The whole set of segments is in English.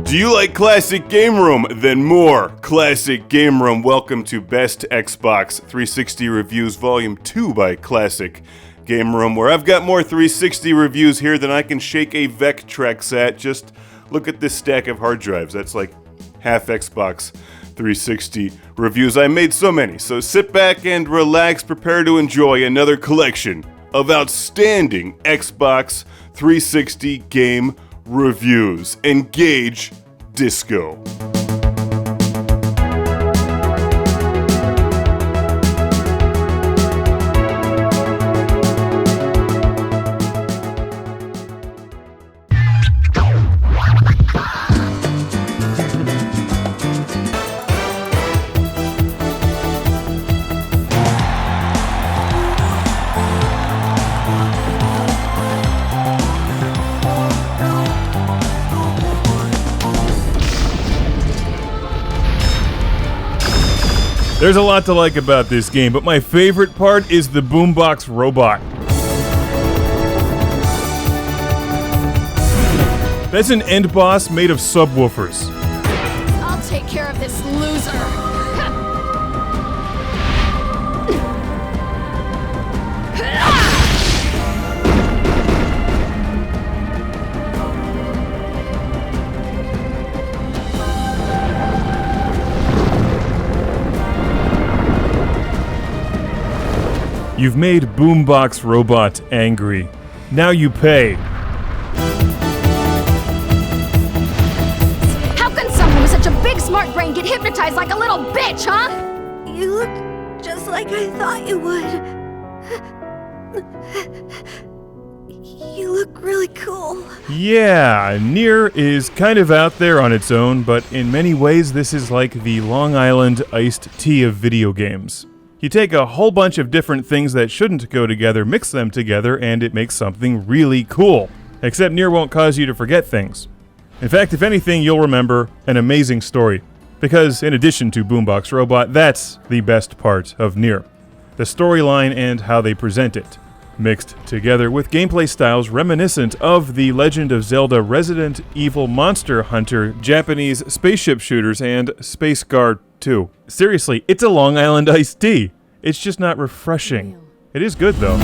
Do you like Classic Game Room? Then more Classic Game Room. Welcome to Best Xbox 360 Reviews Volume 2 by Classic Game Room, where I've got more 360 reviews here than I can shake a Vectrex at. Just look at this stack of hard drives. That's like half Xbox 360 reviews. I made so many, so sit back and relax, prepare to enjoy another collection of outstanding Xbox 360 game reviews. Engage Disco. There's a lot to like about this game, but my favorite part is the boombox robot. That's an end boss made of subwoofers. I'll take care of this loser. You've made Boombox Robot angry. Now you pay. How can someone with such a big smart brain get hypnotized like a little bitch, huh? You look just like I thought you would. You look really cool. Yeah, Nier is kind of out there on its own, but in many ways this is like the Long Island iced tea of video games. You take a whole bunch of different things that shouldn't go together, mix them together, and it makes something really cool. Except Nier won't cause you to forget things. In fact, if anything, you'll remember an amazing story. Because in addition to Boombox Robot, that's the best part of Nier. The storyline and how they present it. Mixed together with gameplay styles reminiscent of the Legend of Zelda Resident Evil Monster Hunter, Japanese spaceship shooters, and Space Guard 2. Seriously, it's a Long Island iced tea. It's just not refreshing. It is good though.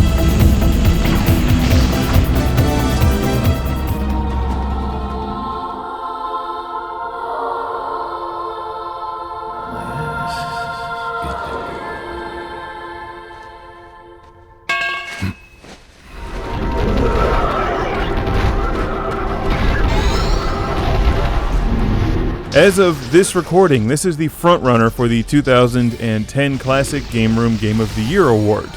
As of this recording, this is the frontrunner for the 2010 Classic Game Room Game of the Year award.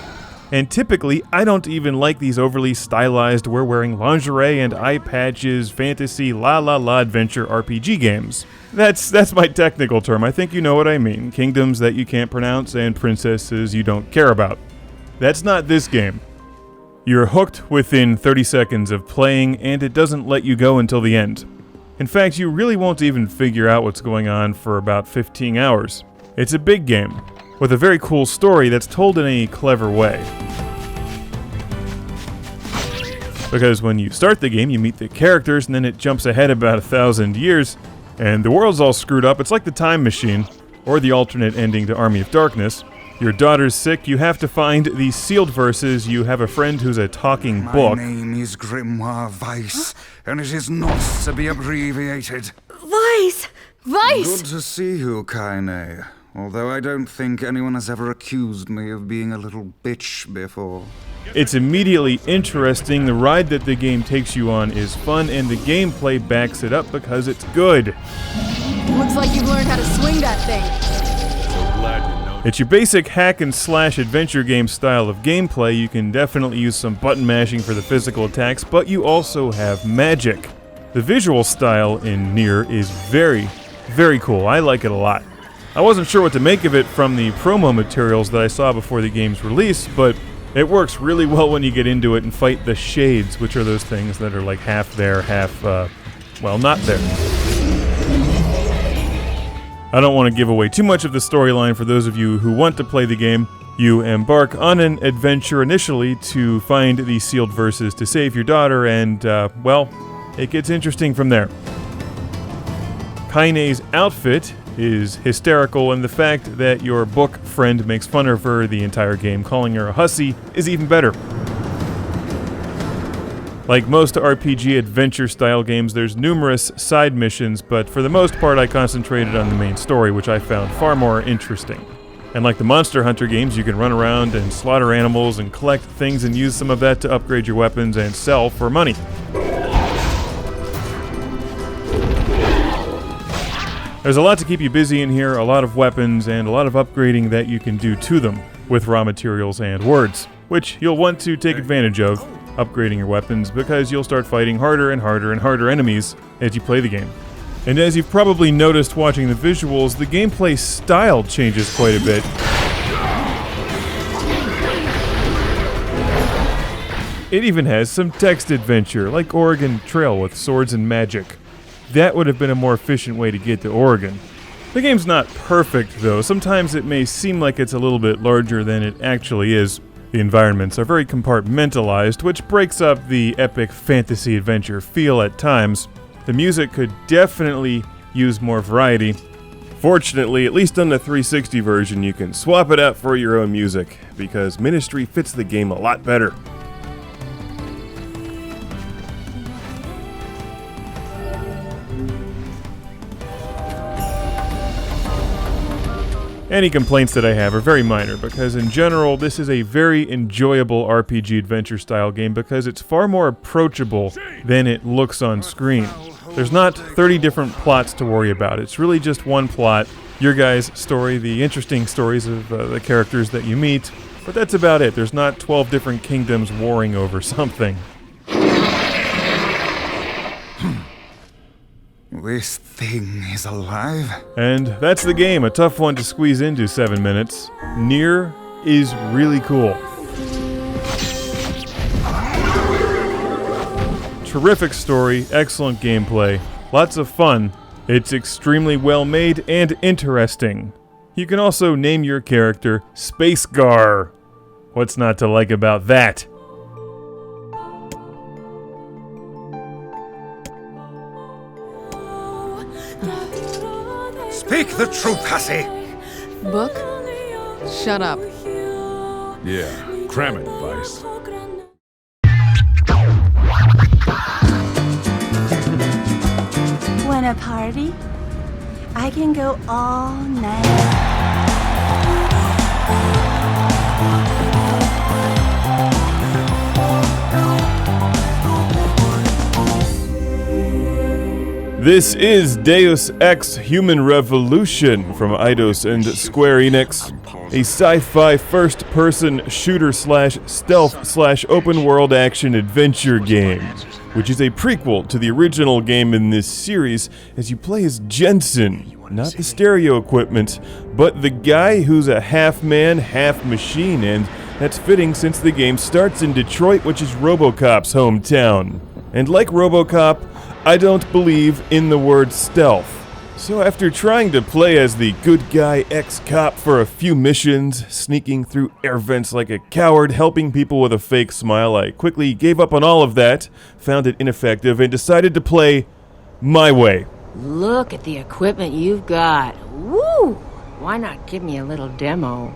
And typically, I don't even like these overly stylized, we're wearing lingerie and eye patches, fantasy, la adventure RPG games. That's my technical term, I think you know what I mean. Kingdoms that you can't pronounce and princesses you don't care about. That's not this game. You're hooked within 30 seconds of playing, and it doesn't let you go until the end. In fact, you really won't even figure out what's going on for about 15 hours. It's a big game, with a very cool story that's told in a clever way. Because when you start the game, you meet the characters, and then it jumps ahead about 1,000 years, and the world's all screwed up. It's like the Time Machine, or the alternate ending to Army of Darkness. Your daughter's sick, you have to find the sealed verses, you have a friend who's a talking book. My name is Grimoire Weiss, and it is not to be abbreviated. Weiss! Good to see you, Kaine. Although I don't think anyone has ever accused me of being a little bitch before. It's immediately interesting, the ride that the game takes you on is fun, and the gameplay backs it up because it's good. Looks like you've learned how to swing that thing. So glad you know. It's your basic hack and slash adventure game style of gameplay. You can definitely use some button mashing for the physical attacks, but you also have magic. The visual style in Nier is very, very cool. I like it a lot. I wasn't sure what to make of it from the promo materials that I saw before the game's release, but it works really well when you get into it and fight the shades, which are those things that are like half there, half, not there. I don't want to give away too much of the storyline for those of you who want to play the game. You embark on an adventure initially to find the sealed verses to save your daughter, and, it gets interesting from there. Kaine's outfit is hysterical, and the fact that your book friend makes fun of her the entire game, calling her a hussy, is even better. Like most RPG adventure-style games, there's numerous side missions, but for the most part I concentrated on the main story, which I found far more interesting. And like the Monster Hunter games, you can run around and slaughter animals and collect things and use some of that to upgrade your weapons and sell for money. There's a lot to keep you busy in here, a lot of weapons, and a lot of upgrading that you can do to them with raw materials and words, which you'll want to take advantage of, upgrading your weapons, because you'll start fighting harder and harder and harder enemies as you play the game. And as you've probably noticed watching the visuals, the gameplay style changes quite a bit. It even has some text adventure, like Oregon Trail with swords and magic. That would have been a more efficient way to get to Oregon. The game's not perfect, though. Sometimes it may seem like it's a little bit larger than it actually is. The environments are very compartmentalized, which breaks up the epic fantasy adventure feel at times. The music could definitely use more variety. Fortunately, at least on the 360 version, you can swap it out for your own music, because Ministry fits the game a lot better. Any complaints that I have are very minor, because in general, this is a very enjoyable RPG adventure style game because it's far more approachable than it looks on screen. There's not 30 different plots to worry about. It's really just one plot, your guys' story, the interesting stories of the characters that you meet, but that's about it. There's not 12 different kingdoms warring over something. This thing is alive? And that's the game, a tough one to squeeze into 7 minutes. Nier is really cool. Terrific story, excellent gameplay, lots of fun. It's extremely well made and interesting. You can also name your character Space Gar. What's not to like about that? Speak the truth, hussy! Book? Shut up. Yeah, cram it, Vice. Wanna party? I can go all night. This is Deus Ex Human Revolution from Eidos and Square Enix, a sci-fi first-person shooter/stealth/open-world action adventure game, which is a prequel to the original game in this series, as you play as Jensen, not the stereo equipment, but the guy who's a half-man, half-machine, and that's fitting since the game starts in Detroit, which is RoboCop's hometown. And like RoboCop, I don't believe in the word stealth. So after trying to play as the good guy ex-cop for a few missions, sneaking through air vents like a coward, helping people with a fake smile, I quickly gave up on all of that, found it ineffective, and decided to play my way. Look at the equipment you've got. Woo! Why not give me a little demo?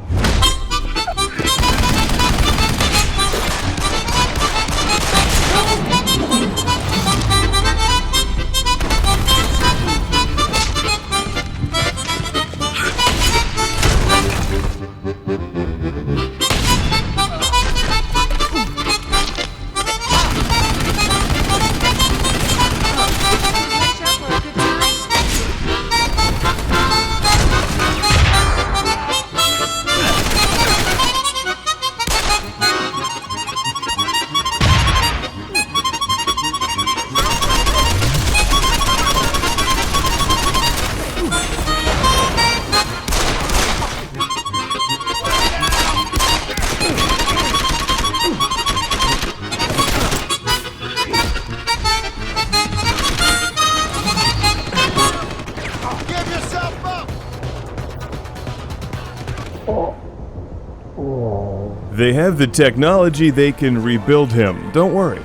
They have the technology, they can rebuild him, don't worry.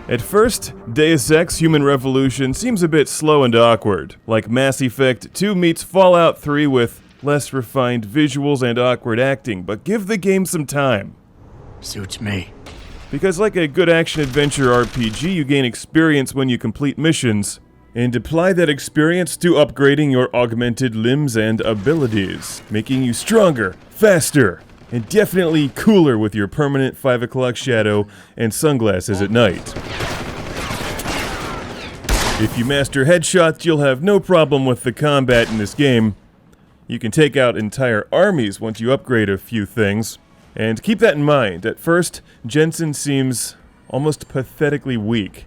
At first, Deus Ex Human Revolution seems a bit slow and awkward, like Mass Effect 2 meets Fallout 3 with less refined visuals and awkward acting, but give the game some time. Suits me. Because like a good action-adventure RPG, you gain experience when you complete missions, and apply that experience to upgrading your augmented limbs and abilities, making you stronger, faster, and definitely cooler with your permanent 5 o'clock shadow and sunglasses at night. If you master headshots, you'll have no problem with the combat in this game. You can take out entire armies once you upgrade a few things. And keep that in mind, at first, Jensen seems almost pathetically weak.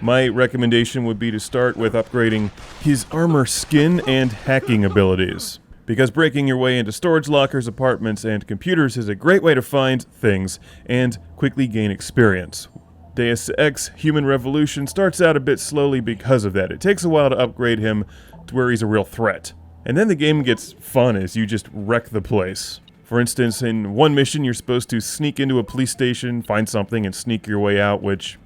My recommendation would be to start with upgrading his armor skin and hacking abilities, because breaking your way into storage lockers, apartments, and computers is a great way to find things and quickly gain experience. Deus Ex Human Revolution starts out a bit slowly because of that. It takes a while to upgrade him to where he's a real threat. And then the game gets fun as you just wreck the place. For instance, in one mission you're supposed to sneak into a police station, find something, and sneak your way out, which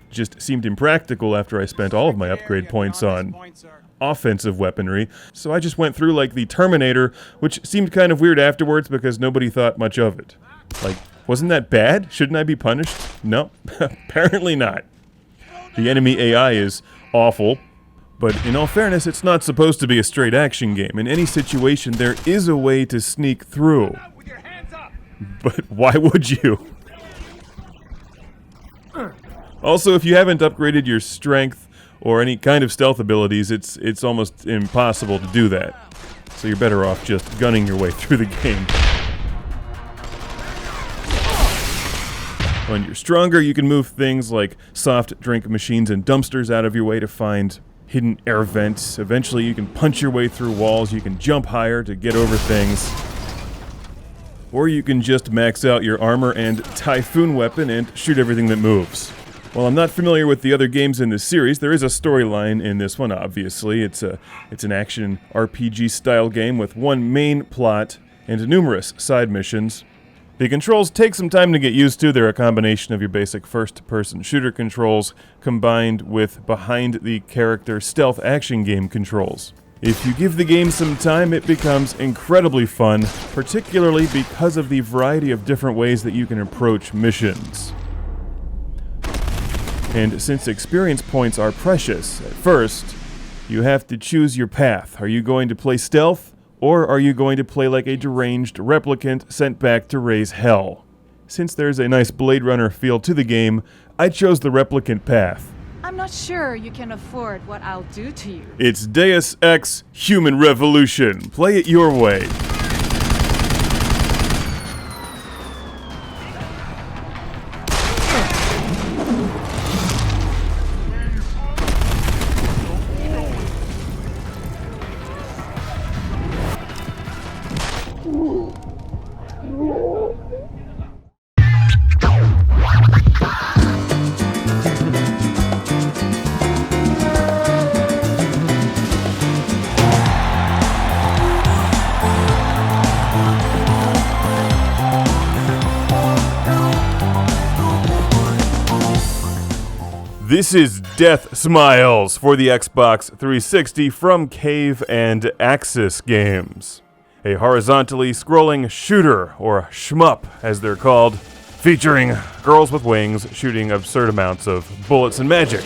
just seemed impractical after I spent all of my upgrade points on offensive weaponry. So I just went through like the Terminator, which seemed kind of weird afterwards because nobody thought much of it. Like, wasn't that bad? Shouldn't I be punished? No, apparently not. The enemy AI is awful. But in all fairness, it's not supposed to be a straight action game. In any situation, there is a way to sneak through. But why would you? Also, if you haven't upgraded your strength or any kind of stealth abilities, it's almost impossible to do that. So you're better off just gunning your way through the game. When you're stronger, you can move things like soft drink machines and dumpsters out of your way to find hidden air vents. Eventually you can punch your way through walls, you can jump higher to get over things. Or you can just max out your armor and typhoon weapon and shoot everything that moves. While I'm not familiar with the other games in this series, there is a storyline in this one, obviously. It's an action RPG style game with one main plot and numerous side missions. The controls take some time to get used to. They're a combination of your basic first-person shooter controls combined with behind-the-character stealth action game controls. If you give the game some time, it becomes incredibly fun, particularly because of the variety of different ways that you can approach missions. And since experience points are precious, at first, you have to choose your path. Are you going to play stealth? Or are you going to play like a deranged replicant sent back to raise hell? Since there's a nice Blade Runner feel to the game, I chose the replicant path. I'm not sure you can afford what I'll do to you. It's Deus Ex Human Revolution. Play it your way. This is Deathsmiles for the Xbox 360 from Cave and Axis Games. A horizontally scrolling shooter, or shmup as they're called, featuring girls with wings shooting absurd amounts of bullets and magic.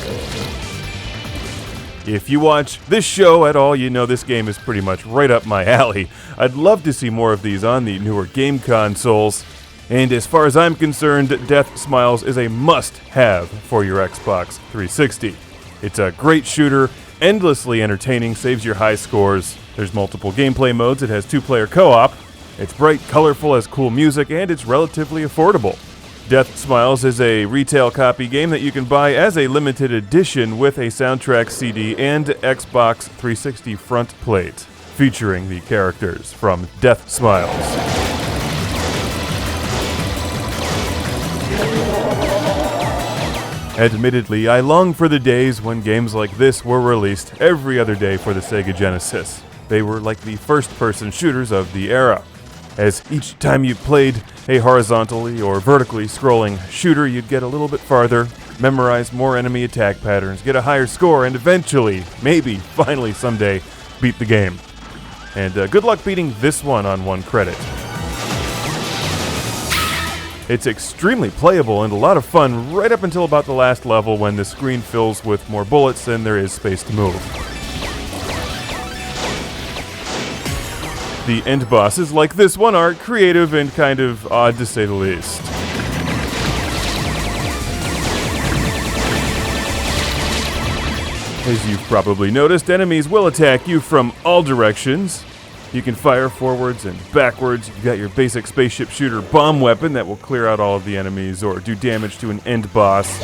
If you watch this show at all, you know this game is pretty much right up my alley. I'd love to see more of these on the newer game consoles. And as far as I'm concerned, Deathsmiles is a must-have for your Xbox 360. It's a great shooter, endlessly entertaining, saves your high scores. There's multiple gameplay modes, it has 2-player co-op, it's bright, colorful, has cool music, and it's relatively affordable. Deathsmiles is a retail copy game that you can buy as a limited edition with a soundtrack CD and Xbox 360 front plate, featuring the characters from Deathsmiles. Admittedly, I long for the days when games like this were released every other day for the Sega Genesis. They were like the first-person shooters of the era. as each time you played a horizontally or vertically scrolling shooter, you'd get a little bit farther, memorize more enemy attack patterns, get a higher score, and eventually, maybe, finally someday, beat the game. And good luck beating this one on 1 credit. It's extremely playable and a lot of fun right up until about the last level when the screen fills with more bullets than there is space to move. The end bosses, like this one, are creative and kind of odd to say the least. As you've probably noticed, enemies will attack you from all directions. You can fire forwards and backwards. You've got your basic spaceship shooter bomb weapon that will clear out all of the enemies or do damage to an end boss.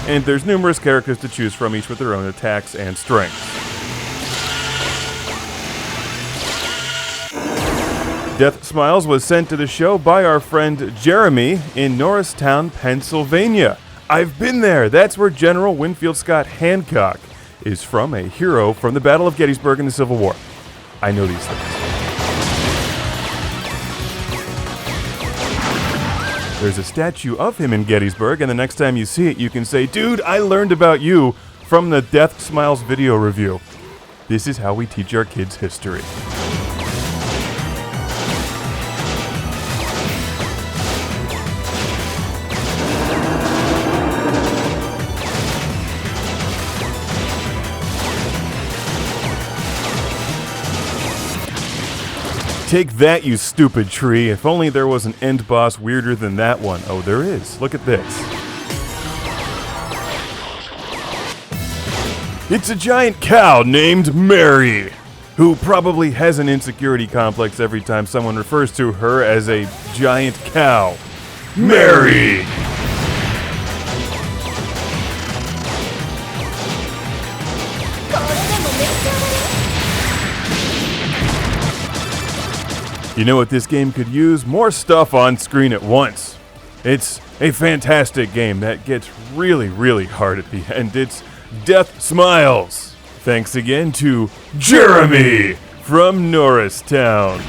And there's numerous characters to choose from, each with their own attacks and strengths. Deathsmiles was sent to the show by our friend Jeremy in Norristown, Pennsylvania. I've been there. That's where General Winfield Scott Hancock is from, a hero from the Battle of Gettysburg in the Civil War. I know these things. There's a statue of him in Gettysburg, and the next time you see it, you can say, "Dude, I learned about you from the Deathsmiles video review." This is how we teach our kids history. Take that, you stupid tree. If only there was an end boss weirder than that one. Oh, there is. Look at this. It's a giant cow named Mary, who probably has an insecurity complex every time someone refers to her as a giant cow. Mary! You know what this game could use? More stuff on screen at once. It's a fantastic game that gets really, really hard at the end. It's Deathsmiles. Thanks again to Jeremy from Norristown.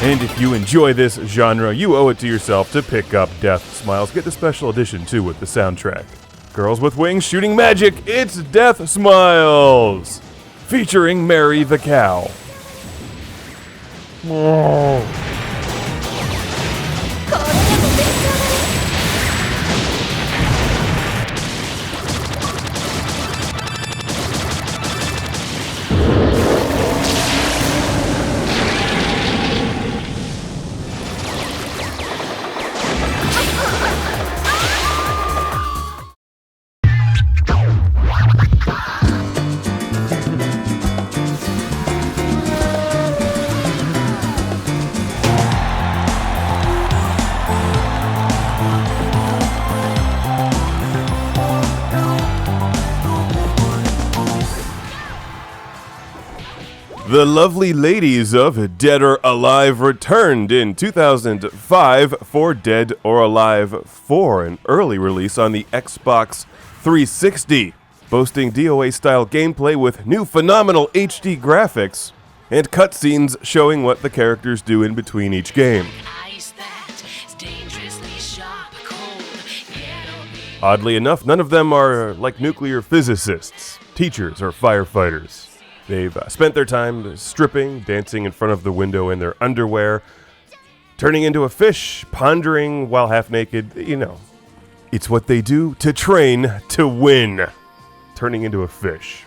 And if you enjoy this genre, you owe it to yourself to pick up Deathsmiles. Get the special edition, too, with the soundtrack. Girls with Wings shooting magic, it's Deathsmiles! Featuring Mary the Cow. Oh. The lovely ladies of Dead or Alive returned in 2005 for Dead or Alive 4, an early release on the Xbox 360, boasting DOA-style gameplay with new phenomenal HD graphics and cutscenes showing what the characters do in between each game. Oddly enough, none of them are like nuclear physicists, teachers, or firefighters. They've spent their time stripping, dancing in front of the window in their underwear, turning into a fish, pondering while half naked. You know, it's what they do to train to win. Turning into a fish.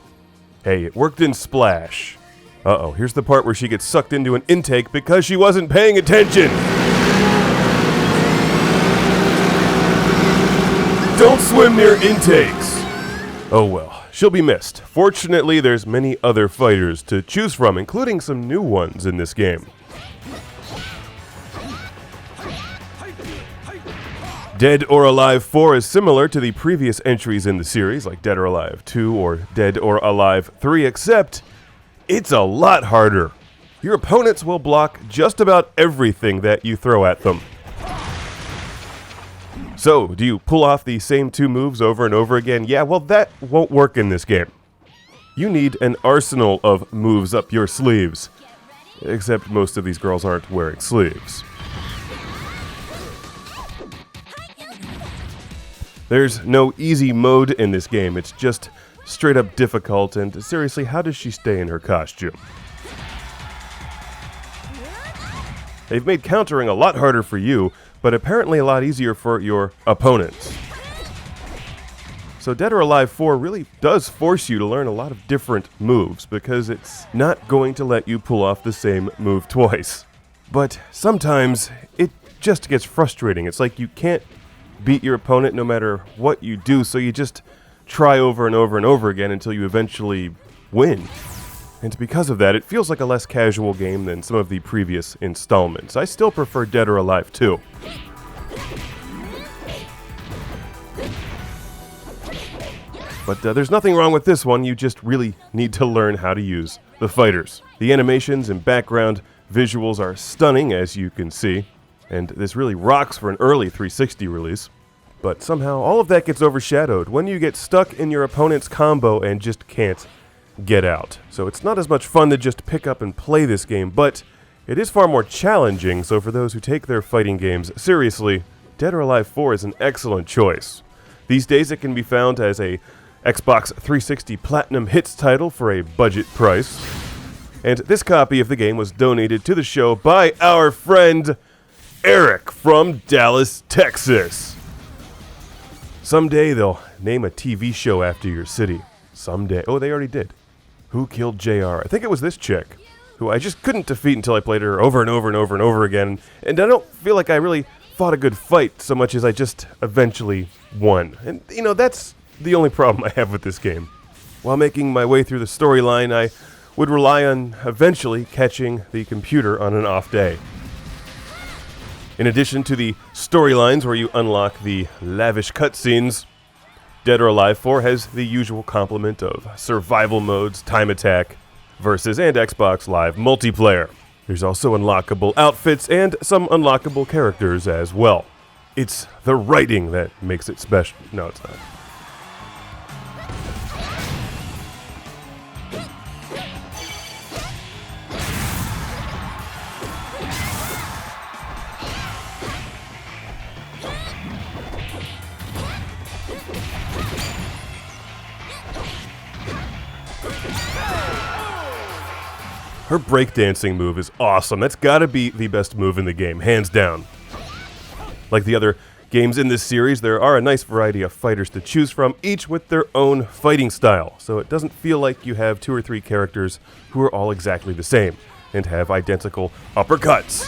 Hey, it worked in Splash. Uh-oh, here's the part where she gets sucked into an intake because she wasn't paying attention. Don't swim near intakes. Oh well. She'll be missed. Fortunately, there's many other fighters to choose from, including some new ones in this game. Dead or Alive 4 is similar to the previous entries in the series, like Dead or Alive 2 or Dead or Alive 3, except it's a lot harder. Your opponents will block just about everything that you throw at them. So, do you pull off the same two moves over and over again? Yeah, well, that won't work in this game. You need an arsenal of moves up your sleeves. Except most of these girls aren't wearing sleeves. There's no easy mode in this game, it's just straight up difficult, and seriously, how does she stay in her costume? They've made countering a lot harder for you, but apparently a lot easier for your opponents. So Dead or Alive 4 really does force you to learn a lot of different moves, because it's not going to let you pull off the same move twice. But sometimes it just gets frustrating. It's like you can't beat your opponent no matter what you do, so you just try over and over and over again until you eventually win. And because of that, it feels like a less casual game than some of the previous installments. I still prefer Dead or Alive 2. But there's nothing wrong with this one, you just really need to learn how to use the fighters. The animations and background visuals are stunning, as you can see, and this really rocks for an early 360 release. But somehow all of that gets overshadowed when you get stuck in your opponent's combo and just can't get out. So it's not as much fun to just pick up and play this game, but it is far more challenging, so for those who take their fighting games seriously, Dead or Alive 4 is an excellent choice. These days it can be found as a Xbox 360 Platinum Hits title for a budget price. And this copy of the game was donated to the show by our friend Eric from Dallas, Texas. Someday they'll name a TV show after your city. Someday. Oh, they already did. Who killed JR? I think it was this chick, who I just couldn't defeat until I played her over and over and over and over again. And I don't feel like I really fought a good fight so much as I just eventually won. And, you know, that's the only problem I have with this game. While making my way through the storyline, I would rely on eventually catching the computer on an off day. In addition to the storylines where you unlock the lavish cutscenes, Dead or Alive 4 has the usual complement of survival modes, time attack, versus, and Xbox Live multiplayer. There's also unlockable outfits and some unlockable characters as well. It's the writing that makes it special. No, it's not. Her breakdancing move is awesome. That's gotta be the best move in the game, hands down. Like the other games in this series, there are a nice variety of fighters to choose from, each with their own fighting style, so it doesn't feel like you have 2 or 3 characters who are all exactly the same and have identical uppercuts.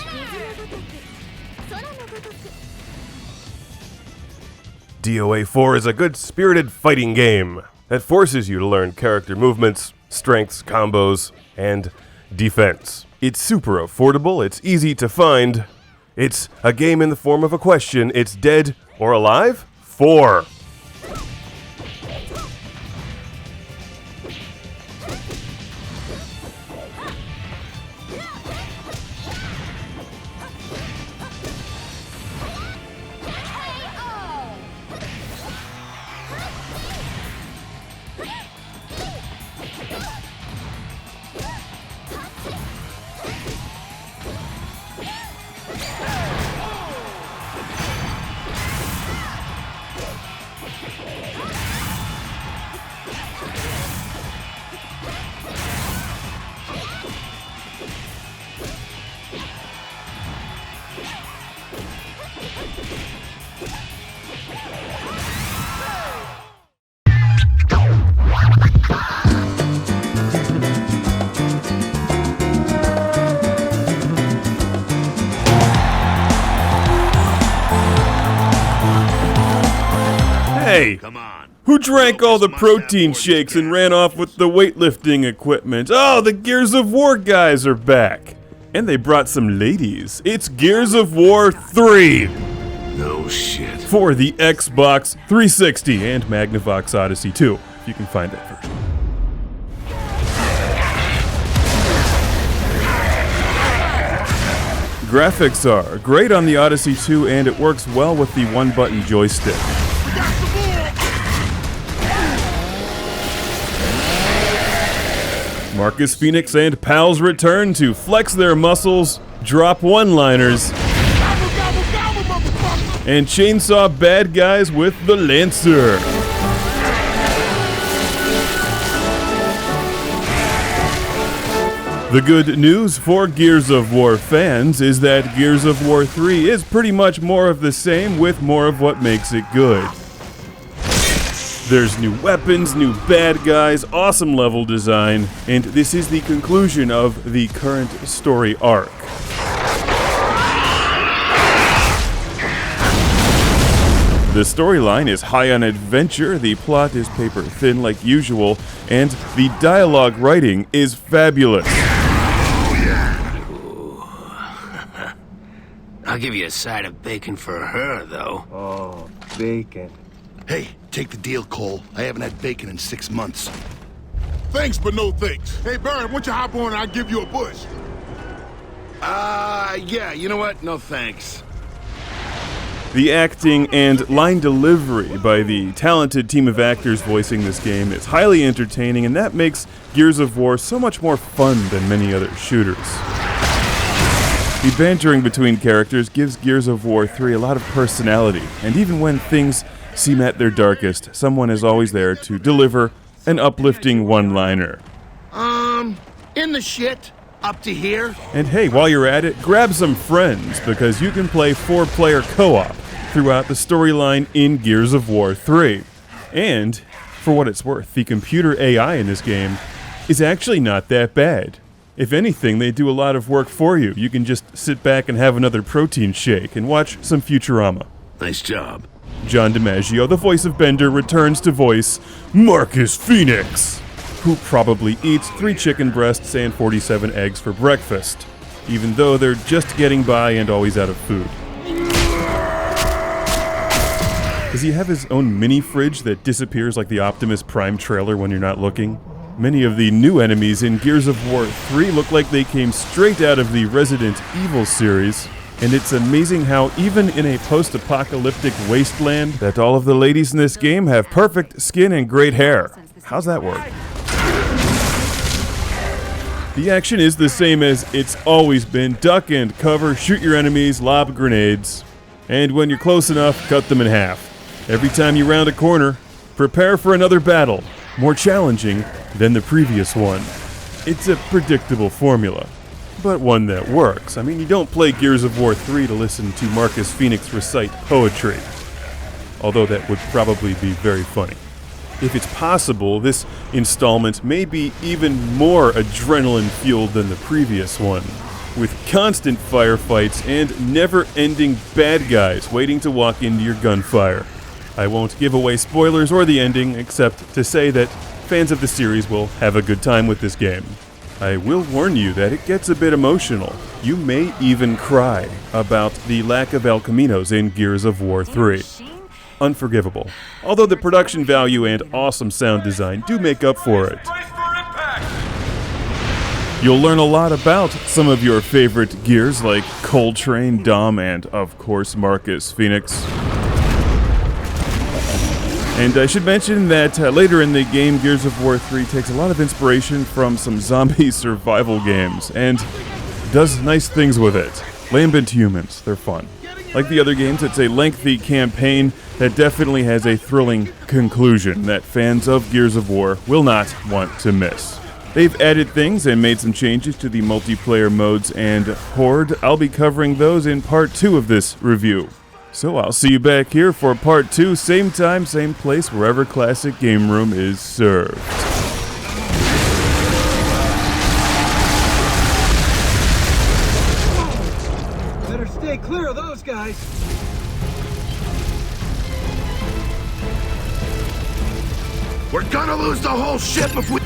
DOA 4 is a good spirited fighting game that forces you to learn character movements, strengths, combos, and defense. It's super affordable, it's easy to find, it's a game in the form of a question, it's Dead or Alive 4. Hey, who drank all the protein shakes and ran off with the weightlifting equipment? Oh, the Gears of War guys are back. And they brought some ladies. It's Gears of War 3. No Oh, shit. for the Xbox 360 and Magnavox Odyssey 2, if you can find that version. Graphics are great on the Odyssey 2, and it works well with the one-button joystick. Marcus Phoenix and pals return to flex their muscles, drop one-liners, and chainsaw bad guys with the Lancer. The good news for Gears of War fans is that Gears of War 3 is pretty much more of the same with more of what makes it good. There's new weapons, new bad guys, awesome level design, and this is the conclusion of the current story arc. The storyline is high on adventure, the plot is paper thin like usual, and the dialogue writing is fabulous. I'll give you a side of bacon for her, though. Oh, bacon. Hey, take the deal, Cole. I haven't had bacon in 6 months. Thanks, but no thanks. Hey, Barry, why don't you hop on and I'll give you a bush? Yeah, you know what? No thanks. The acting and line delivery by the talented team of actors voicing this game is highly entertaining, and that makes Gears of War so much more fun than many other shooters. The bantering between characters gives Gears of War 3 a lot of personality, and even when things seem at their darkest, someone is always there to deliver an uplifting one-liner. In the shit, up to here. And hey, while you're at it, grab some friends, because you can play 4-player co-op throughout the storyline in Gears of War 3. And, for what it's worth, the computer AI in this game is actually not that bad. If anything, they do a lot of work for you. You can just sit back and have another protein shake and watch some Futurama. Nice job. John DiMaggio, the voice of Bender, returns to voice Marcus Phoenix, who probably eats 3 chicken breasts and 47 eggs for breakfast, even though they're just getting by and always out of food. Does he have his own mini-fridge that disappears like the Optimus Prime trailer when you're not looking? Many of the new enemies in Gears of War 3 look like they came straight out of the Resident Evil series, and it's amazing how even in a post-apocalyptic wasteland that all of the ladies in this game have perfect skin and great hair. How's that work? The action is the same as it's always been. Duck and cover, shoot your enemies, lob grenades, and when you're close enough, cut them in half. Every time you round a corner, prepare for another battle, more challenging than the previous one. It's a predictable formula, but one that works. I mean, you don't play Gears of War 3 to listen to Marcus Phoenix recite poetry, although that would probably be very funny. If it's possible, this installment may be even more adrenaline-fueled than the previous one, with constant firefights and never-ending bad guys waiting to walk into your gunfire. I won't give away spoilers or the ending, except to say that fans of the series will have a good time with this game. I will warn you that it gets a bit emotional. You may even cry about the lack of El Caminos in Gears of War 3. Unforgivable. Although the production value and awesome sound design do make up for it. You'll learn a lot about some of your favorite Gears like Coltrane, Dom, and of course Marcus Phoenix. And I should mention that later in the game, Gears of War 3 takes a lot of inspiration from some zombie survival games, and does nice things with it. Lambent humans, they're fun. Like the other games, it's a lengthy campaign that definitely has a thrilling conclusion that fans of Gears of War will not want to miss. They've added things and made some changes to the multiplayer modes and Horde. I'll be covering those in part 2 of this review. So I'll see you back here for part 2, same time, same place, wherever Classic Game Room is served. Better stay clear of those guys. We're gonna lose the whole ship if we...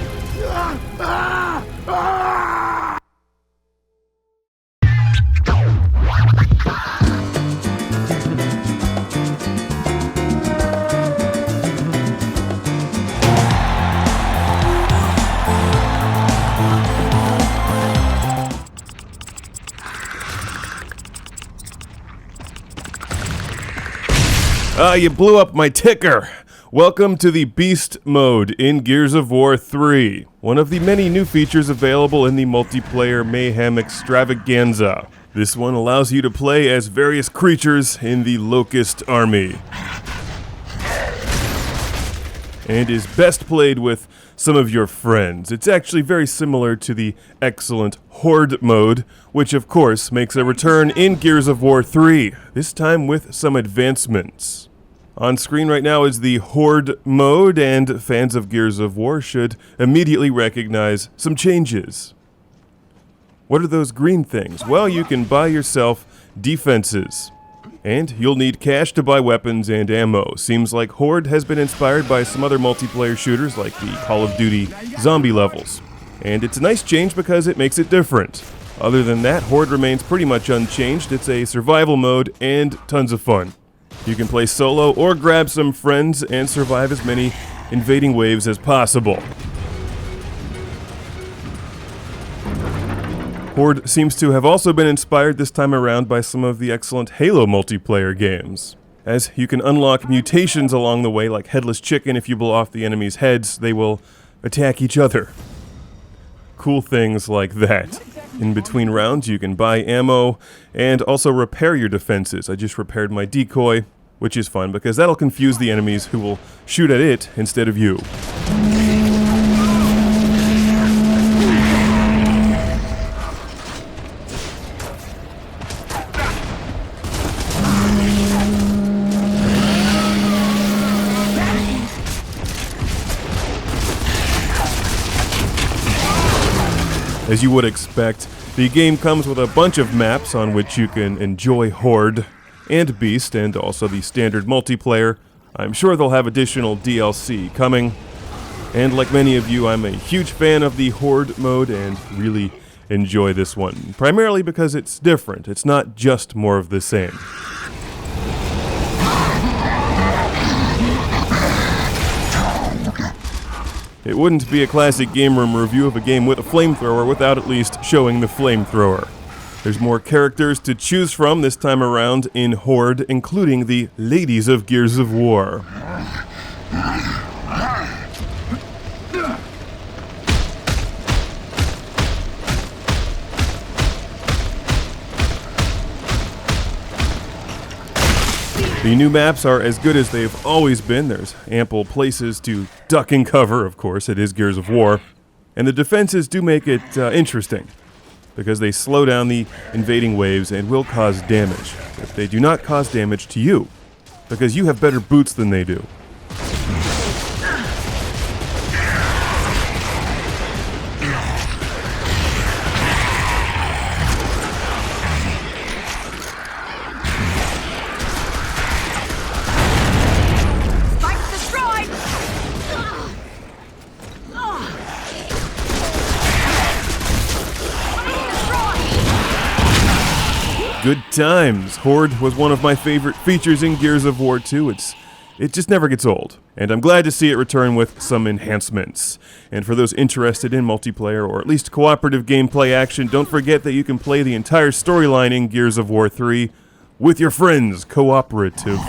You blew up my ticker. Welcome to the Beast mode in Gears of War 3, one of the many new features available in the multiplayer Mayhem Extravaganza. This one allows you to play as various creatures in the Locust Army, and is best played with some of your friends. It's actually very similar to the excellent Horde mode, which of course makes a return in Gears of War 3, this time with some advancements. On screen right now is the Horde mode, and fans of Gears of War should immediately recognize some changes. What are those green things? Well, you can buy yourself defenses, and you'll need cash to buy weapons and ammo. Seems like Horde has been inspired by some other multiplayer shooters like the Call of Duty zombie levels, and it's a nice change because it makes it different. Other than that, Horde remains pretty much unchanged. It's a survival mode and tons of fun. You can play solo or grab some friends and survive as many invading waves as possible. Horde seems to have also been inspired this time around by some of the excellent Halo multiplayer games, as you can unlock mutations along the way, like Headless Chicken. If you blow off the enemy's heads, they will attack each other. Cool things like that. In between rounds, you can buy ammo and also repair your defenses. I just repaired my decoy, which is fun because that'll confuse the enemies who will shoot at it instead of you. As you would expect, the game comes with a bunch of maps on which you can enjoy Horde and Beast, and also the standard multiplayer. I'm sure they'll have additional DLC coming. And like many of you, I'm a huge fan of the Horde mode and really enjoy this one. Primarily because it's different. It's not just more of the same. It wouldn't be a classic game room review of a game with a flamethrower without at least showing the flamethrower. There's more characters to choose from this time around in Horde, including the Ladies of Gears of War. The new maps are as good as they've always been. There's ample places to duck and cover, of course, it is Gears of War. And the defenses do make it interesting, because they slow down the invading waves and will cause damage. But they do not cause damage to you, because you have better boots than they do. Good times. Horde was one of my favorite features in Gears of War 2. It just never gets old. And I'm glad to see it return with some enhancements. And for those interested in multiplayer or at least cooperative gameplay action, don't forget that you can play the entire storyline in Gears of War 3 with your friends cooperatively.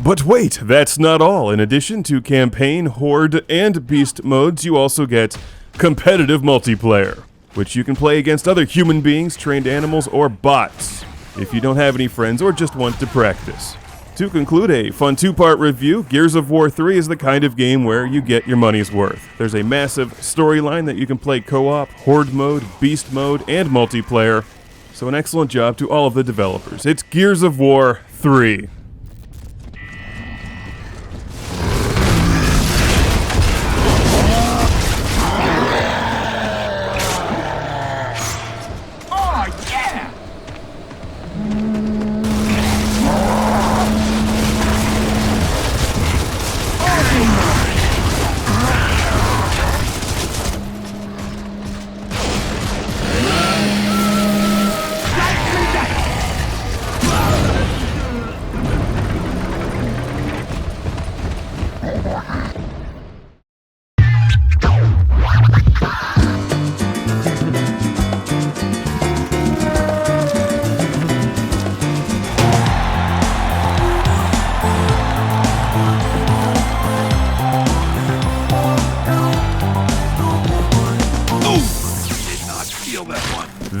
But wait, that's not all. In addition to campaign, Horde, and Beast modes, you also get competitive multiplayer, which you can play against other human beings, trained animals, or bots, if you don't have any friends or just want to practice. To conclude a fun two-part review, Gears of War 3 is the kind of game where you get your money's worth. There's a massive storyline that you can play co-op, Horde mode, Beast mode, and multiplayer, so an excellent job to all of the developers. It's Gears of War 3.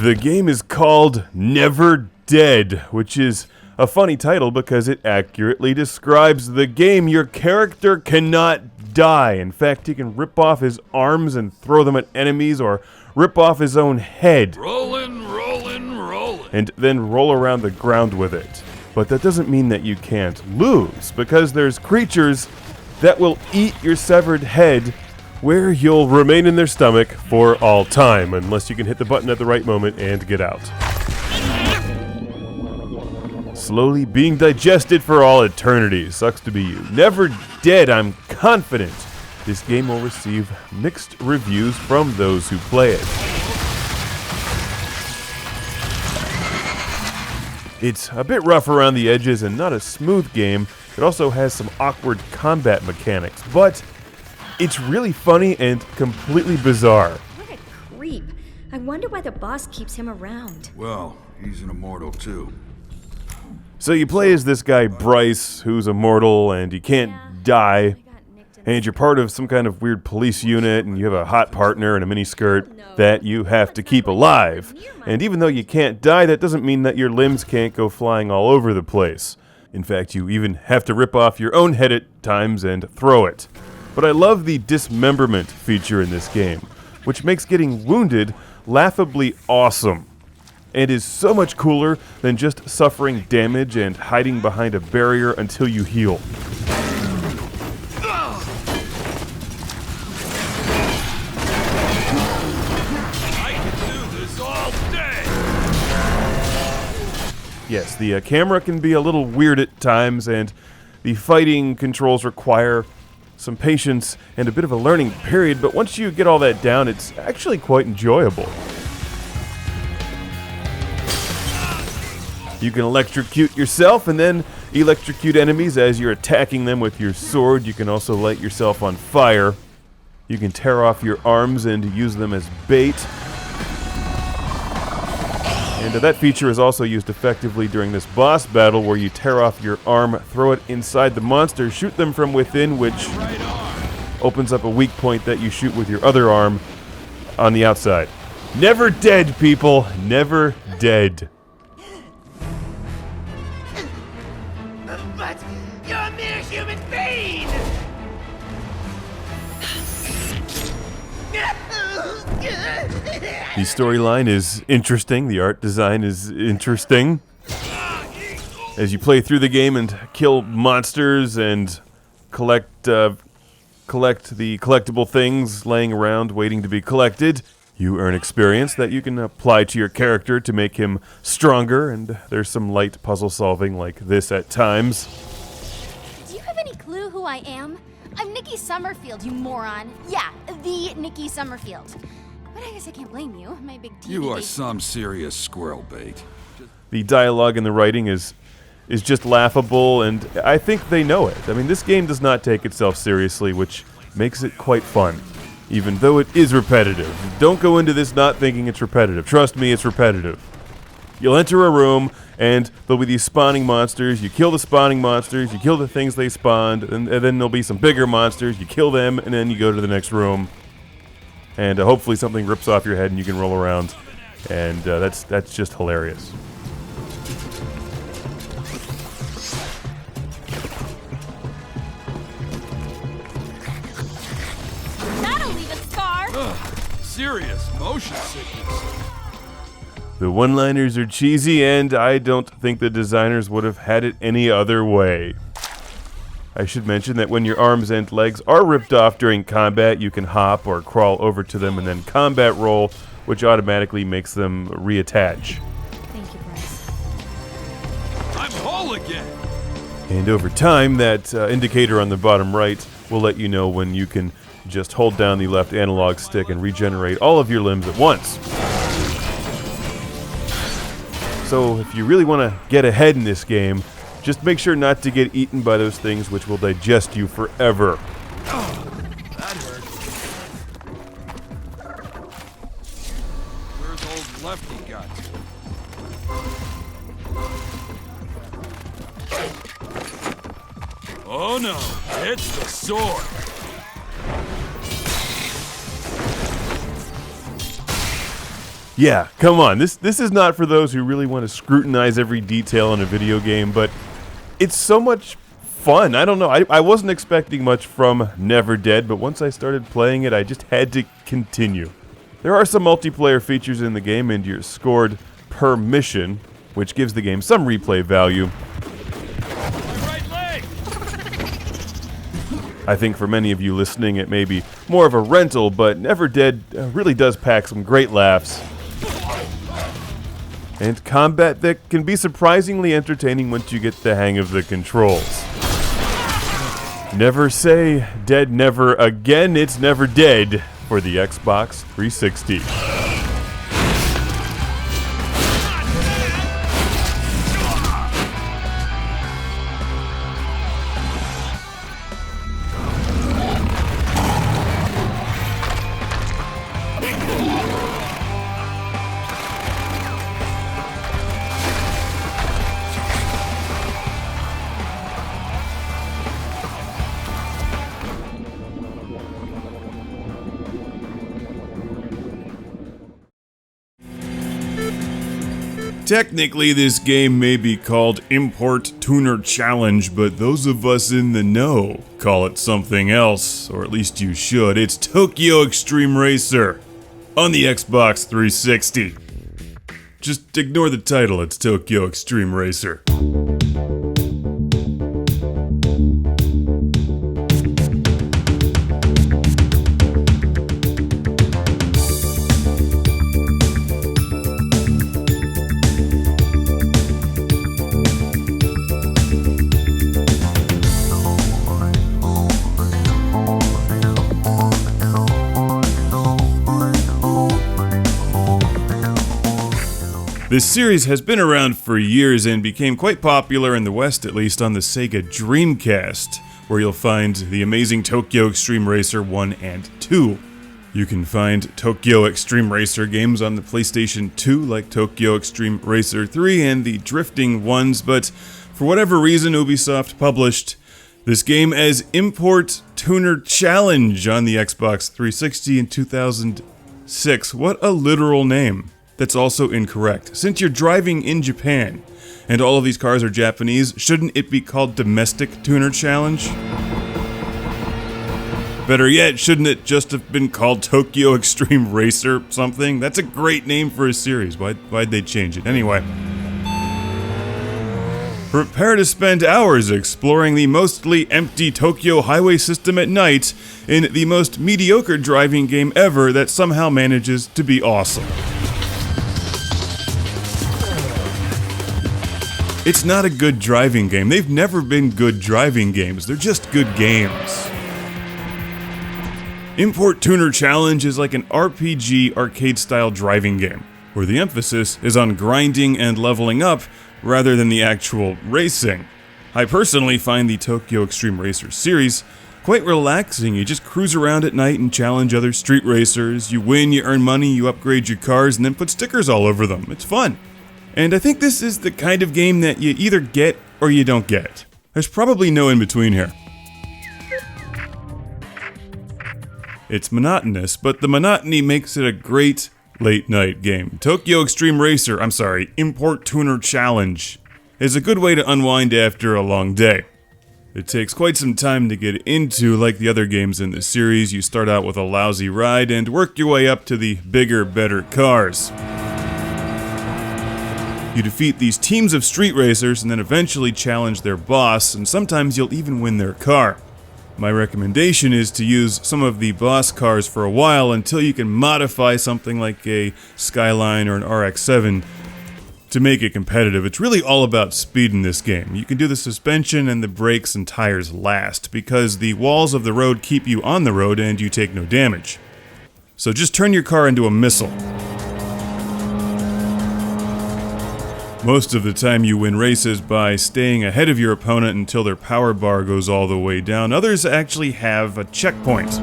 The game is called Never Dead, which is a funny title because it accurately describes the game. Your character cannot die. In fact, he can rip off his arms and throw them at enemies, or rip off his own head. Rollin', rollin', rollin'. And then roll around the ground with it. But that doesn't mean that you can't lose, because there's creatures that will eat your severed head, where you'll remain in their stomach for all time, unless you can hit the button at the right moment and get out. Slowly being digested for all eternity. Sucks to be you. Never Dead, I'm confident this game will receive mixed reviews from those who play it. It's a bit rough around the edges and not a smooth game. It also has some awkward combat mechanics, but it's really funny and completely bizarre. What a creep. I wonder why the boss keeps him around. Well, he's an immortal too. So you play as this guy Bryce, who's immortal and he can't die, and you're part of some kind of weird police unit, and you have a hot partner and a miniskirt that you have to keep alive. And even though you can't die, that doesn't mean that your limbs can't go flying all over the place. In fact, you even have to rip off your own head at times and throw it. But I love the dismemberment feature in this game, which makes getting wounded laughably awesome, and is so much cooler than just suffering damage and hiding behind a barrier until you heal. Yes, the camera can be a little weird at times, and the fighting controls require some patience and a bit of a learning period, but once you get all that down, it's actually quite enjoyable. You can electrocute yourself and then electrocute enemies as you're attacking them with your sword. You can also light yourself on fire. You can tear off your arms and use them as bait. And that feature is also used effectively during this boss battle, where you tear off your arm, throw it inside the monster, shoot them from within, which opens up a weak point that you shoot with your other arm on the outside. Never dead, people. Never dead. But you're a mere human being! The storyline is interesting. The art design is interesting. As you play through the game and kill monsters and collect the collectible things laying around waiting to be collected, you earn experience that you can apply to your character to make him stronger, and there's some light puzzle solving like this at times. Do you have any clue who I am? I'm Nikki Summerfield, you moron. Yeah, the Nikki Summerfield. But I guess I can't blame you. My big TV. You are some serious squirrel bait. The dialogue and the writing is just laughable, and I think they know it. I mean, this game does not take itself seriously, which makes it quite fun, even though it is repetitive. Don't go into this not thinking it's repetitive. Trust me, it's repetitive. You'll enter a room, and there'll be these spawning monsters. You kill the spawning monsters, you kill the things they spawned, and then there'll be some bigger monsters. You kill them, and then you go to the next room. And hopefully something rips off your head and you can roll around. And that's just hilarious. That'll leave a scar! Serious motion sickness. The one-liners are cheesy, and I don't think the designers would have had it any other way. I should mention that when your arms and legs are ripped off during combat, you can hop or crawl over to them and then combat roll, which automatically makes them reattach. Thank you, Bryce. I'm whole again. And over time, that indicator on the bottom right will let you know when you can just hold down the left analog stick and regenerate all of your limbs at once. So if you really want to get ahead in this game, just make sure not to get eaten by those things which will digest you forever. Oh, that hurt. Where's old Lefty got to? Oh no, it's the sword. Yeah, come on. This is not for those who really want to scrutinize every detail in a video game, but it's so much fun. I don't know. I wasn't expecting much from Never Dead, but once I started playing it, I just had to continue. There are some multiplayer features in the game, and you're scored per mission, which gives the game some replay value. I think for many of you listening, it may be more of a rental, but Never Dead really does pack some great laughs. And combat that can be surprisingly entertaining once you get the hang of the controls. Never say dead never again, it's Never Dead for the Xbox 360. Technically, this game may be called Import Tuner Challenge, but those of us in the know call it something else, or at least you should. It's Tokyo Extreme Racer on the Xbox 360. Just ignore the title, it's Tokyo Extreme Racer. This series has been around for years and became quite popular in the West, at least on the Sega Dreamcast, where you'll find the amazing Tokyo Extreme Racer 1 and 2. You can find Tokyo Extreme Racer games on the PlayStation 2, like Tokyo Extreme Racer 3 and the drifting ones, but for whatever reason Ubisoft published this game as Import Tuner Challenge on the Xbox 360 in 2006. What a literal name. That's also incorrect. Since you're driving in Japan, and all of these cars are Japanese, shouldn't it be called Domestic Tuner Challenge? Better yet, shouldn't it just have been called Tokyo Extreme Racer something? That's a great name for a series. Why'd they change it? Anyway. Prepare to spend hours exploring the mostly empty Tokyo highway system at night in the most mediocre driving game ever that somehow manages to be awesome. It's not a good driving game. They've never been good driving games. They're just good games. Import Tuner Challenge is like an RPG arcade-style driving game, where the emphasis is on grinding and leveling up rather than the actual racing. I personally find the Tokyo Extreme Racer series quite relaxing. You just cruise around at night and challenge other street racers. You win, you earn money, you upgrade your cars, and then put stickers all over them. It's fun. And I think this is the kind of game that you either get or you don't get. There's probably no in between here. It's monotonous, but the monotony makes it a great late night game. Tokyo Extreme Racer, Import Tuner Challenge is a good way to unwind after a long day. It takes quite some time to get into. Like the other games in the series, you start out with a lousy ride and work your way up to the bigger, better cars. You defeat these teams of street racers and then eventually challenge their boss, and sometimes you'll even win their car. My recommendation is to use some of the boss cars for a while until you can modify something like a Skyline or an RX-7 to make it competitive. It's really all about speed in this game. You can do the suspension and the brakes and tires last, because the walls of the road keep you on the road and you take no damage. So just turn your car into a missile. Most of the time you win races by staying ahead of your opponent until their power bar goes all the way down. Others actually have a checkpoint.